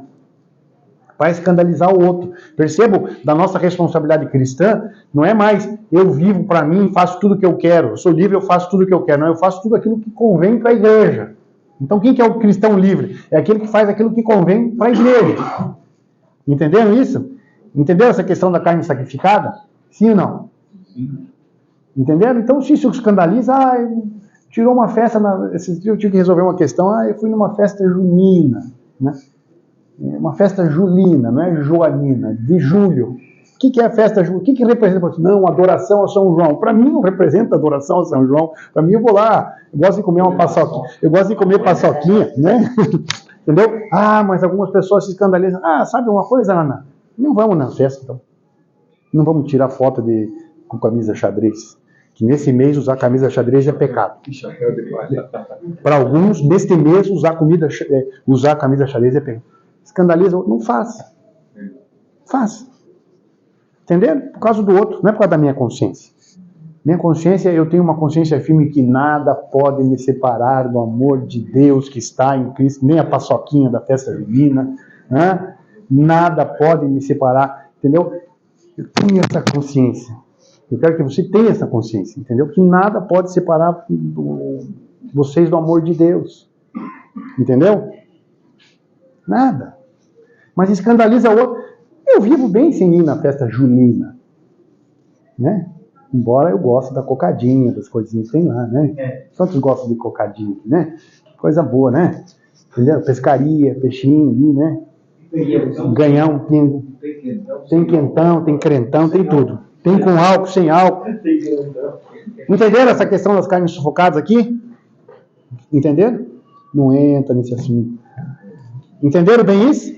para escandalizar o outro. Percebo, da nossa responsabilidade cristã, não é mais eu vivo para mim, faço tudo o que eu quero. Eu sou livre, eu faço tudo o que eu quero. Não, eu faço tudo aquilo que convém para a igreja. Então quem que é o cristão livre? É aquele que faz aquilo que convém para a igreja. Entenderam isso? Entenderam essa questão da carne sacrificada? Sim ou não? Sim. Entenderam? Então, se isso escandaliza, tirou uma festa, esse dia eu tive que resolver uma questão, eu fui numa festa junina, né? Uma festa julina, não é joanina, de julho. O que é a festa julina? O que representa? Não, adoração a São João. Para mim não representa adoração a São João. Para mim eu vou lá, eu gosto de comer uma paçoquinha. Eu gosto de comer paçoquinha, né? Entendeu? Mas algumas pessoas se escandalizam. Sabe uma coisa, Ana? Não vamos na festa, então. Não vamos tirar foto com camisa xadrez. Que nesse mês usar camisa xadrez é pecado. Para alguns, neste mês, usar camisa xadrez é pecado. Escandaliza, não faça. Faça. Entenderam? Por causa do outro, não é por causa da minha consciência. Minha consciência, eu tenho uma consciência firme que nada pode me separar do amor de Deus que está em Cristo, nem a paçoquinha da festa junina, né? Nada pode me separar, entendeu? Eu tenho essa consciência. Eu quero que você tenha essa consciência, entendeu? Que nada pode separar vocês do amor de Deus. Entendeu? Nada. Mas escandaliza o outro. Eu vivo bem sem ir na festa junina, né? Embora eu goste da cocadinha, das coisinhas que tem lá, né? Quantos gostam de cocadinha aqui, né? Coisa boa, né? Entendeu? Pescaria, peixinho ali, né? Ganhar um pingo. Tem quentão, tem crentão, tem tudo. Tem com álcool, sem álcool. Entenderam essa questão das carnes sufocadas aqui? Entenderam? Não entra nesse assunto. Entenderam bem isso?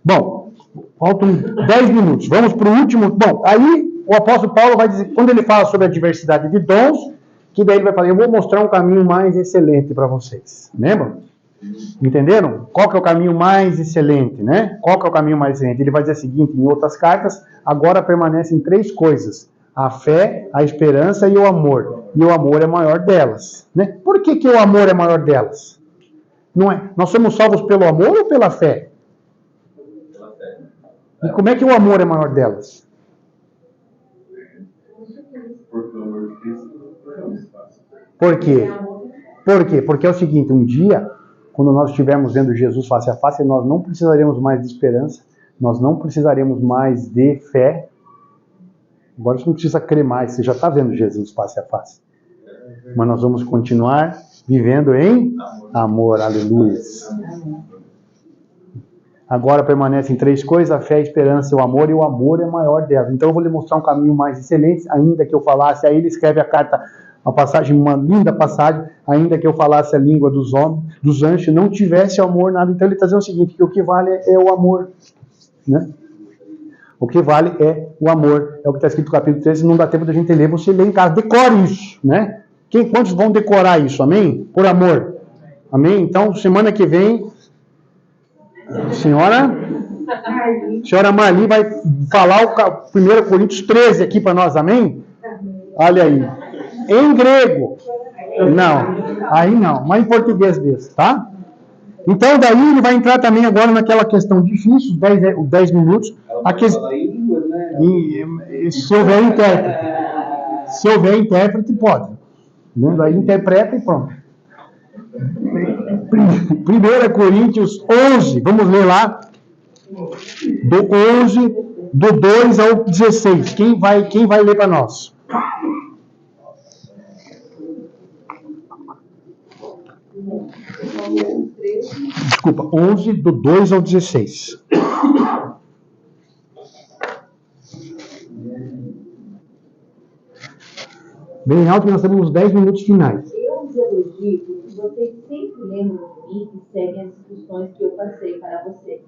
Bom, faltam 10 minutos. Vamos para o último. Bom, aí o apóstolo Paulo vai dizer, quando ele fala sobre a diversidade de dons, que daí ele vai falar, eu vou mostrar um caminho mais excelente para vocês. Lembram? Entenderam? Qual que é o caminho mais excelente, né? Qual que é o caminho mais excelente? Ele vai dizer o seguinte, em outras cartas, agora permanecem 3 coisas. A fé, a esperança e o amor. E o amor é maior delas, né? Por que o amor é maior delas? Não é? Nós somos salvos pelo amor ou pela fé? Pela fé. E como é que o amor é maior delas? Porque o amor de Cristo. Por quê? Por quê? Porque é o seguinte, um dia, quando nós estivermos vendo Jesus face a face, nós não precisaremos mais de esperança, nós não precisaremos mais de fé. Agora você não precisa crer mais, você já está vendo Jesus face a face. Mas nós vamos continuar vivendo em amor, aleluia. Agora permanecem 3 coisas, a fé, a esperança e o amor é maior delas. Então eu vou lhe mostrar um caminho mais excelente, ainda que eu falasse, aí ele escreve a carta, uma linda passagem, ainda que eu falasse a língua dos homens, dos anjos, não tivesse amor, nada. Então ele está dizendo o seguinte, que o que vale é o amor, né? O que vale é o amor. É o que está escrito no capítulo 13, não dá tempo da gente ler, você lê em casa, decore isso, né? Quantos vão decorar isso, amém? Por amor, amém? Então, semana que vem, a senhora Marli vai falar o 1 Coríntios 13 aqui para nós, amém? Olha aí. Em grego. Não, aí não, mas em português mesmo, tá? Então, daí ele vai entrar também agora naquela questão difícil, 10 minutos. Se houver intérprete. Se houver intérprete, pode. Aí interpreta e pronto. 1 Coríntios 11, vamos ler lá. Do 11, do 2 ao 16. Quem vai ler para nós? Desculpa, 11, do 2 ao 16. Bem alto que nós temos uns 10 minutos finais. Eu os elogio porque vocês sempre lembram de mim e seguem as instruções que eu passei para vocês.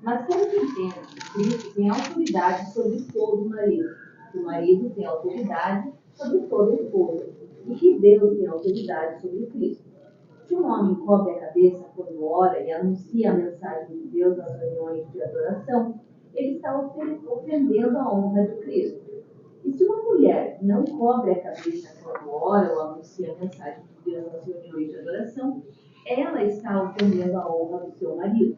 Mas quero que entendam que Cristo tem autoridade sobre todo o marido, que o marido tem autoridade sobre toda a esposa, e que Deus tem autoridade sobre Cristo. Se um homem cobre a cabeça quando ora e anuncia a mensagem de Deus nas reuniões de adoração, ele está ofendendo a honra de Cristo. E se uma mulher não cobre a cabeça quando ora ou anuncia a mensagem de Deus nas reuniões de adoração, ela está ofendendo a honra do seu marido.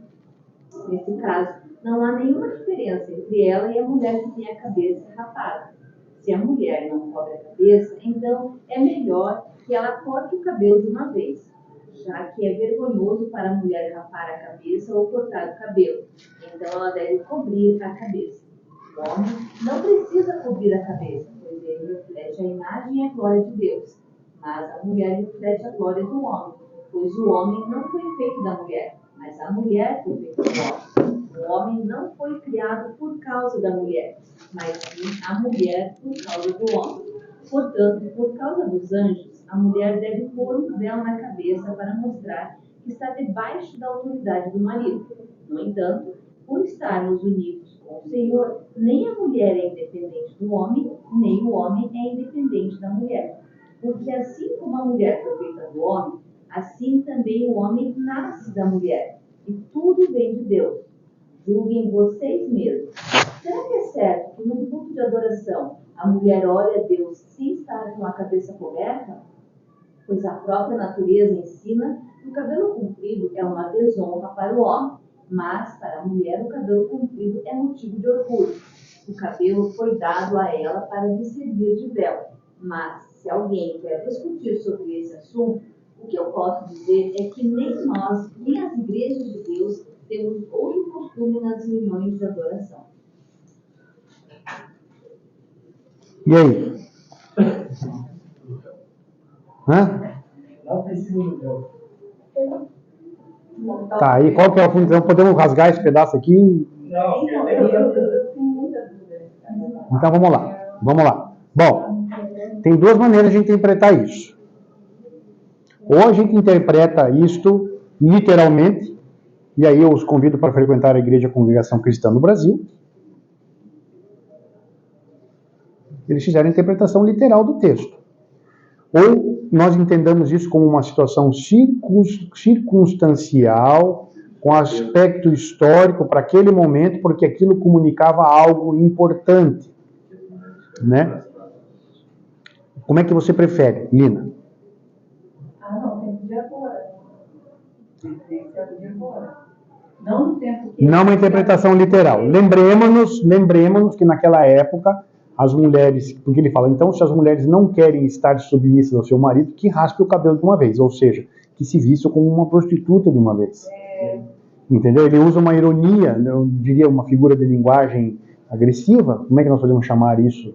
Nesse caso, não há nenhuma diferença entre ela e a mulher que tem a cabeça rapada. Se a mulher não cobre a cabeça, então é melhor que ela corte o cabelo de uma vez, já que é vergonhoso para a mulher rapar a cabeça ou cortar o cabelo. Então ela deve cobrir a cabeça. O homem não precisa cobrir a cabeça, pois ele reflete a imagem e a glória de Deus. Mas a mulher reflete a glória do homem, pois o homem não foi feito da mulher, mas a mulher foi feita do homem. O homem não foi criado por causa da mulher, mas sim a mulher por causa do homem. Portanto, por causa dos anjos, a mulher deve pôr um véu na cabeça para mostrar que está debaixo da autoridade do marido. No entanto, por estarmos unidos com o Senhor, nem a mulher é independente do homem, nem o homem é independente da mulher. Porque assim como a mulher foi feita do homem, assim também o homem nasce da mulher. E tudo vem de Deus. Julguem vocês mesmos. Será que é certo que no culto de adoração a mulher ore a Deus sem estar com a cabeça coberta? Pois a própria natureza ensina que o cabelo comprido é uma desonra para o homem, mas para a mulher o cabelo comprido é motivo de orgulho. O cabelo foi dado a ela para lhe servir de véu. Mas, se alguém quer discutir sobre esse assunto, o que eu posso dizer é que nem nós, nem as igrejas de Deus, temos outro costume nas reuniões de adoração. E aí? Hã? Não precisa do meu. Tá, e qual que é o fundo? Então podemos rasgar esse pedaço aqui? Não, Então vamos lá. Vamos lá. Bom, tem duas maneiras de interpretar isso. Ou a gente interpreta isto literalmente, e aí eu os convido para frequentar a Igreja Congregação Cristã no Brasil. Eles fizeram a interpretação literal do texto. Ou nós entendamos isso como uma situação circunstancial, com aspecto histórico para aquele momento, porque aquilo comunicava algo importante. Né? Como é que você prefere, Lina? Não, tem que ir agora. Tem que ir agora. Não no tempo que... Não uma interpretação literal. Lembremos que naquela época as mulheres, porque ele fala, então se as mulheres não querem estar submissas ao seu marido, que raspe o cabelo de uma vez, ou seja, que se vistam como uma prostituta de uma vez. Entendeu? Ele usa uma ironia, eu diria uma figura de linguagem agressiva, como é que nós podemos chamar isso?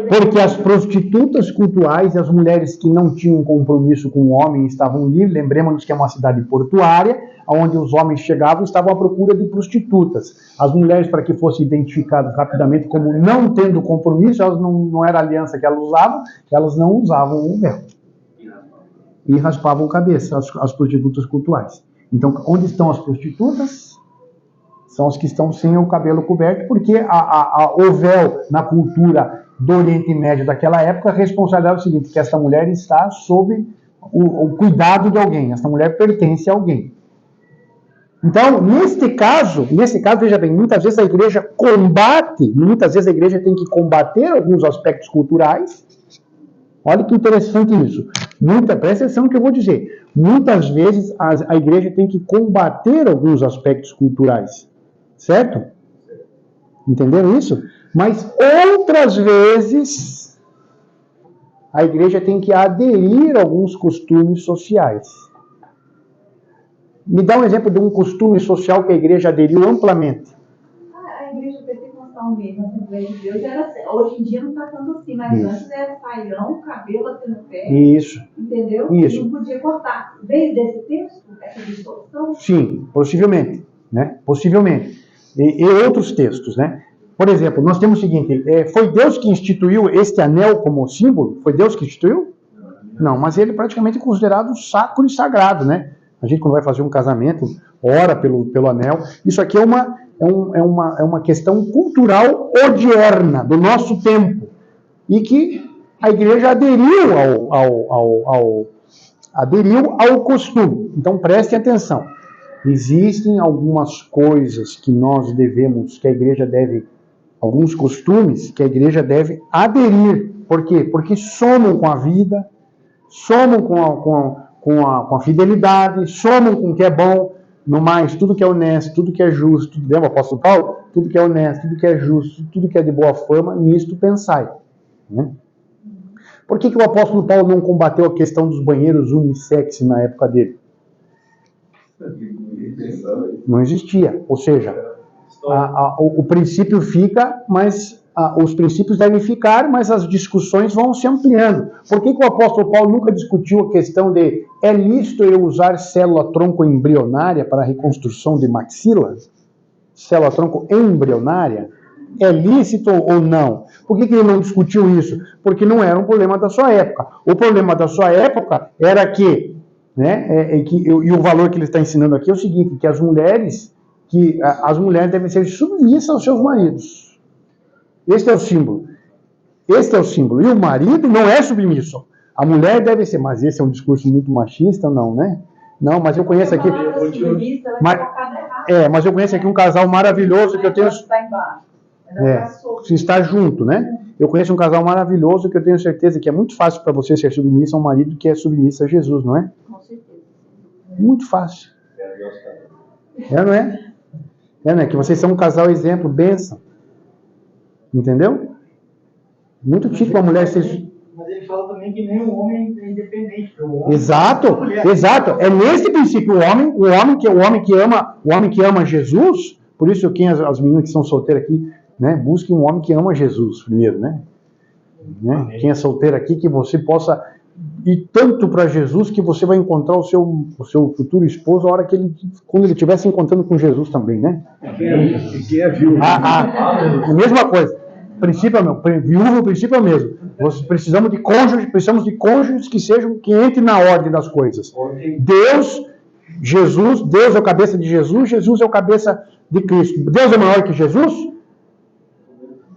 Porque as prostitutas cultuais e as mulheres que não tinham compromisso com o homem estavam livres. Lembremos que é uma cidade portuária, onde os homens chegavam e estavam à procura de prostitutas. As mulheres, para que fossem identificadas rapidamente como não tendo compromisso, elas não era a aliança que elas não usavam o véu. E raspavam a cabeça, as prostitutas cultuais. Então, onde estão as prostitutas? São os que estão sem o cabelo coberto, porque o véu, na cultura do Oriente Médio daquela época, responsabilizava o seguinte, que esta mulher está sob o cuidado de alguém, esta mulher pertence a alguém. Então, nesse caso, veja bem, muitas vezes a igreja tem que combater alguns aspectos culturais. Olha que interessante isso. Presta atenção no que eu vou dizer. Muitas vezes a igreja tem que combater alguns aspectos culturais. Certo? Entenderam isso? Mas outras vezes a igreja tem que aderir a alguns costumes sociais. Me dá um exemplo de um costume social que a igreja aderiu amplamente. A igreja pentecostal mesmo, a Assembleia de Deus, era assim. Hoje em dia não está tanto assim, mas antes era saião, cabelo até no pé. Isso. Entendeu? Isso. Não podia cortar. Veio desse texto, essa distorção? Sim, possivelmente. Né? Possivelmente. E outros textos, né? Por exemplo, nós temos o seguinte, foi Deus que instituiu este anel como símbolo? Foi Deus que instituiu? Não, mas ele é praticamente considerado sacro e sagrado, né? A gente, quando vai fazer um casamento, ora pelo anel. Isso aqui é uma questão cultural odierna, do nosso tempo, e que a igreja aderiu ao costume. Então, prestem atenção. Existem algumas coisas que que a igreja deve, alguns costumes que a igreja deve aderir. Por quê? Porque somam com a vida, somam com a fidelidade, somam com o que é bom, no mais, tudo que é honesto, tudo que é justo, lembra o apóstolo Paulo? Tudo que é honesto, tudo que é justo, tudo que é de boa fama, nisto pensai. Né? Por que o apóstolo Paulo não combateu a questão dos banheiros unissex na época dele? Não existia. Ou seja, o princípio fica, mas os princípios devem ficar, mas as discussões vão se ampliando. Por que o apóstolo Paulo nunca discutiu a questão de é lícito eu usar célula-tronco embrionária para a reconstrução de maxila? Célula-tronco embrionária? É lícito ou não? Por que ele não discutiu isso? Porque não era um problema da sua época. O problema da sua época era que, né, e o valor que ele está ensinando aqui é o seguinte, que as mulheres devem ser submissas aos seus maridos. Este é o símbolo. Este é o símbolo. E o marido não é submisso. A mulher deve ser, mas esse é um discurso muito machista, não, né? Não, mas eu conheço aqui... Mas eu conheço aqui um casal maravilhoso que eu tenho... se está junto, né? Eu conheço um casal maravilhoso que eu tenho certeza que é muito fácil para você ser submissa a um marido que é submisso a Jesus, não é? Com certeza. Muito fácil. Não é? Né? Que vocês são um casal exemplo, bênção. Entendeu? Muito típico a mulher ser... Mas ele fala também que nem o homem é independente. Exato. É nesse princípio o homem que ama Jesus. Por isso as meninas que são solteiras aqui, né, busquem um homem que ama Jesus primeiro, né? Quem é solteiro aqui, que você possa ir tanto para Jesus que você vai encontrar o seu futuro esposo quando ele estiver se encontrando com Jesus também, né? Quem é viúvo? A mesma coisa. Viúvo, o princípio é o mesmo. Precisamos de cônjuges que entrem na ordem das coisas. Deus é o cabeça de Jesus, Jesus é o cabeça de Cristo. Deus é maior que Jesus?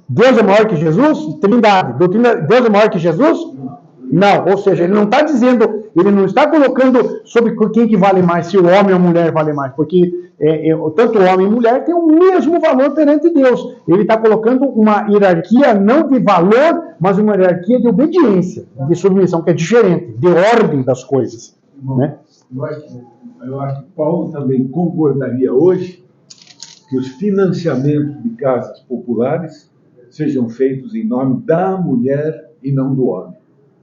Deus é maior que Jesus? Trindade. Deus é maior que Jesus? Não. Ou seja, ele não está dizendo, ele não está colocando sobre quem que vale mais, se o homem ou a mulher vale mais, porque tanto homem e mulher têm o mesmo valor perante Deus. Ele está colocando uma hierarquia não de valor, mas uma hierarquia de obediência, de submissão, que é diferente, de ordem das coisas. Né? Eu acho que Paulo também concordaria hoje que os financiamentos de casas populares sejam feitos em nome da mulher e não do homem.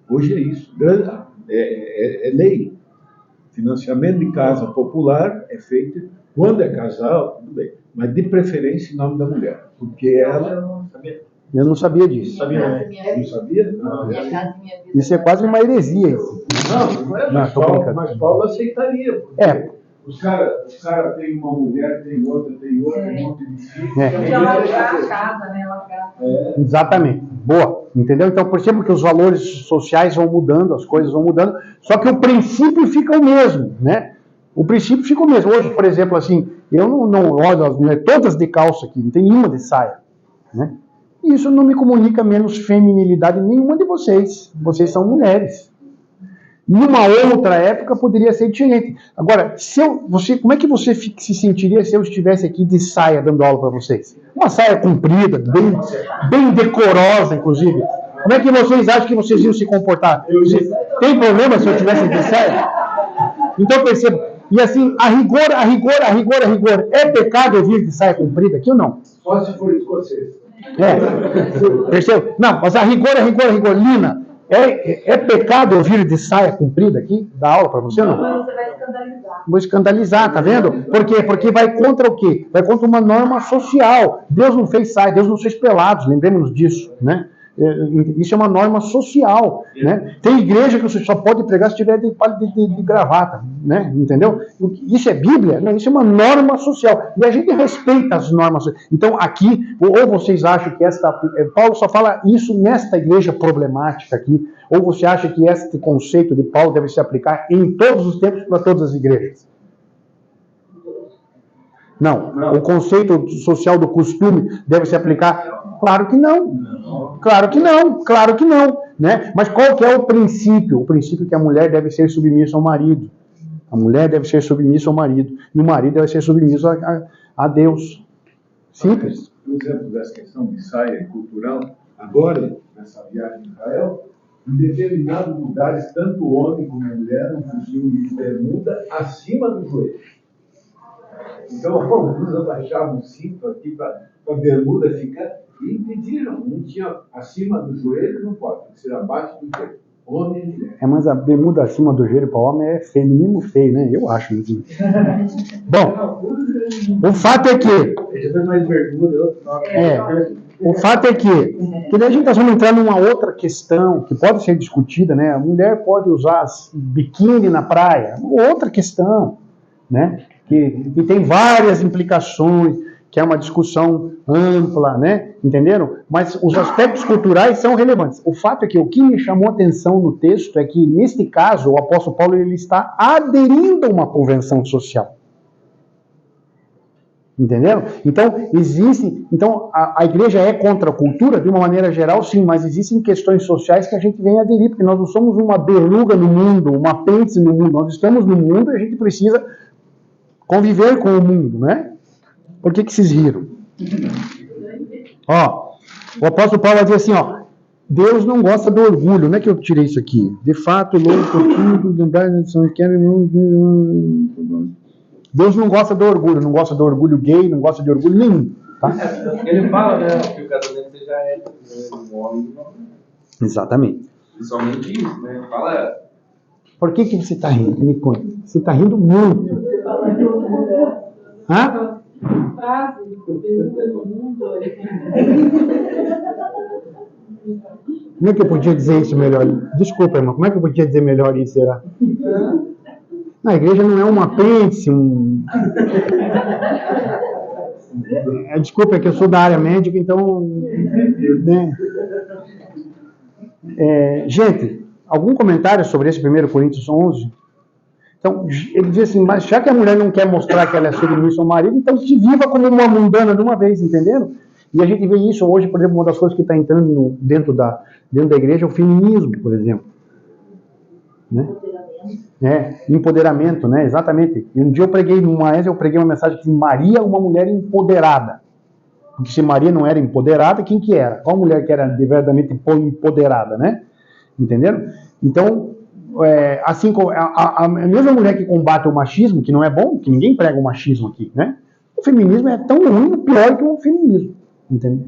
Hoje é isso. É lei. Financiamento de casa popular é feito quando é casal, tudo bem, mas de preferência em nome da mulher, porque ela... Eu não sabia disso. Não sabia? Não. Minha casa, minha vida. Isso é quase uma heresia. Isso. Não é. Mas Paulo aceitaria. Os caras têm uma mulher, tem outra, um monte de filhos. Já largar a casa, né? Exatamente. Boa. Entendeu? Então, perceba que os valores sociais vão mudando, as coisas vão mudando, só que o princípio fica o mesmo, né? O princípio fica o mesmo. Hoje, por exemplo, assim, eu não olho as mulheres todas de calça aqui, não tem nenhuma de saia, né? Isso não me comunica menos feminilidade nenhuma de vocês. Vocês são mulheres. Numa outra época poderia ser diferente. Agora, como é que você se sentiria se eu estivesse aqui de saia dando aula para vocês? Uma saia comprida, bem decorosa, inclusive. Como é que vocês acham que vocês iam se comportar? Tem problema se eu estivesse de saia? Então perceba. E assim, a rigor, é pecado eu vir de saia comprida aqui ou não? Só se for escocês. Percebeu? Não, mas a rigor, Lina, é pecado eu vir de saia comprida aqui, dar aula para você ou não? Mas você vai escandalizar. Vou escandalizar, tá vendo? Por quê? Porque vai contra o quê? Vai contra uma norma social. Deus não fez saia, Deus não fez pelados, lembremos disso, né? Isso é uma norma social, né? Tem igreja que você só pode pregar se tiver de gravata, né? Entendeu? Isso é Bíblia? Não, isso é uma norma social. E a gente respeita as normas sociais. Então, aqui, ou vocês acham que Paulo só fala isso nesta igreja problemática aqui, ou você acha que este conceito de Paulo deve se aplicar em todos os tempos para todas as igrejas? Não. O conceito social do costume deve se aplicar? Claro que não. Claro que não. Claro que não. Né? Mas qual que é o princípio? O princípio é que a mulher deve ser submissa ao marido. A mulher deve ser submissa ao marido. E o marido deve ser submisso a Deus. Simples. Por exemplo, dessa questão de saia cultural, agora, nessa viagem de Israel, em determinados lugares, tanto o homem como a mulher não podiam ir de bermuda acima do joelho. Então, alguns abaixavam o cinto aqui para a bermuda ficar e impediram. Não tinha acima do joelho, não pode, tem que ser abaixo do joelho. Homem e mulher. Mas a bermuda acima do joelho para o homem é feio, no mínimo feio, né? Eu acho. Bom, o fato é que. O fato é que daí a gente está só entrando numa outra questão que pode ser discutida, né? A mulher pode usar biquíni na praia, outra questão, né? Que tem várias implicações, que é uma discussão ampla, né? Entenderam? Mas os aspectos culturais são relevantes. O fato é que o que me chamou a atenção no texto é que, neste caso, o apóstolo Paulo ele está aderindo a uma convenção social. Entenderam? Então, a igreja é contra a cultura, de uma maneira geral, sim, mas existem questões sociais que a gente vem aderir, porque nós não somos uma beluga no mundo, uma apêndice no mundo, nós estamos no mundo e a gente precisa conviver com o mundo, né? Por que vocês riram? Ó, o apóstolo Paulo vai dizer assim, ó, Deus não gosta do orgulho, não é que eu tirei isso aqui. De fato, Deus não gosta do orgulho, não gosta do orgulho gay, não gosta de orgulho nenhum. Tá? Ele fala, né, que o casamento seja ético, um homem e uma mulher. Exatamente. Principalmente isso, né? Fala. Por que você está rindo? Me conta. Você está rindo muito. Hã? Como é que eu podia dizer isso melhor? Desculpa, irmão. Como é que eu podia dizer melhor isso, será? A igreja não é um apêndice, Desculpa, é que eu sou da área médica, então... Né? Gente, algum comentário sobre esse 1 Coríntios 11? Então, ele diz assim, mas já que a mulher não quer mostrar que ela é submissa ao marido, então se viva como uma mundana de uma vez, entenderam? E a gente vê isso hoje, por exemplo, uma das coisas que está entrando dentro da igreja é o feminismo, por exemplo. Né? Empoderamento, né? Exatamente. E um dia eu preguei uma mensagem que Maria é uma mulher empoderada. Porque se Maria não era empoderada, quem que era? Qual mulher que era verdadeiramente empoderada, né? Entenderam? Então, assim como a mesma mulher que combate o machismo, que não é bom, que ninguém prega o machismo aqui, né? O feminismo é tão ruim ou pior que o feminismo, entendeu?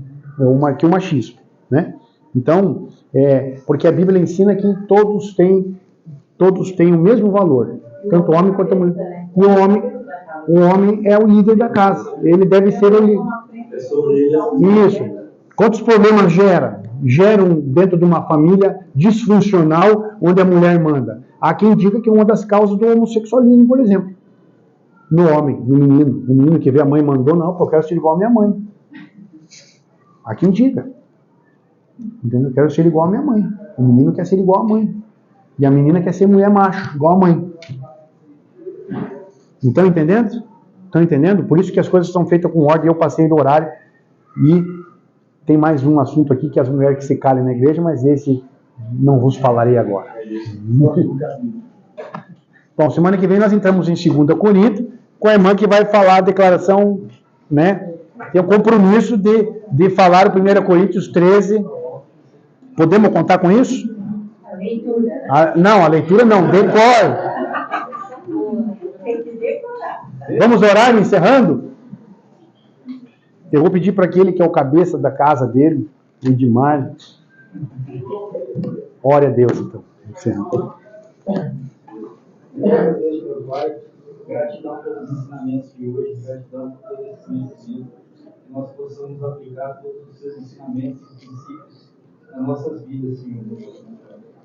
Que o machismo, né? Então, porque a Bíblia ensina que todos têm o mesmo valor, tanto o homem quanto a mulher. E o homem é o líder da casa, ele deve ser o líder. Isso. Quantos problemas geram dentro de uma família disfuncional onde a mulher manda? Há quem diga que é uma das causas do homossexualismo, por exemplo. No homem, no menino. O menino que vê a mãe mandou, não, porque eu quero ser igual à minha mãe. Há quem diga. Entendeu? Eu quero ser igual à minha mãe. O menino quer ser igual à mãe. E a menina quer ser mulher macho, igual a mãe. Estão entendendo? Estão entendendo? Por isso que as coisas são feitas com ordem. Eu passei do horário. E tem mais um assunto aqui que as mulheres que se calem na igreja, mas esse não vos falarei agora. Bom, semana que vem nós entramos em 2 Coríntios, com a irmã que vai falar a declaração, né? Tem o compromisso de falar o 1 Coríntios 13. Podemos contar com isso? A leitura. Não, a leitura não, decor. Tem que decorar. Vamos orar encerrando? Eu vou pedir para aquele que é o cabeça da casa dele, o Edmar. Ore a Deus, então. Encerrando. Deus, meu Pai, gratidão pelos ensinamentos de hoje, gratidão por todo esse conhecimento, que nós possamos aplicar todos os seus ensinamentos e princípios nas nossas vidas, Senhor.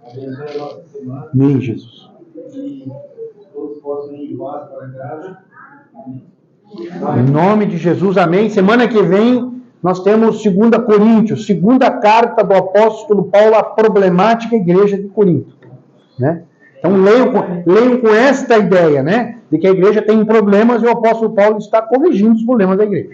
Abençoe a nossa semana. Amém, Jesus. Que todos possam ir em paz para casa. Amém. Em nome de Jesus, amém. Semana que vem nós temos 2 Coríntios, segunda carta do apóstolo Paulo à problemática igreja de Corinto, né? Então leiam com esta ideia, né? De que a igreja tem problemas e o apóstolo Paulo está corrigindo os problemas da igreja.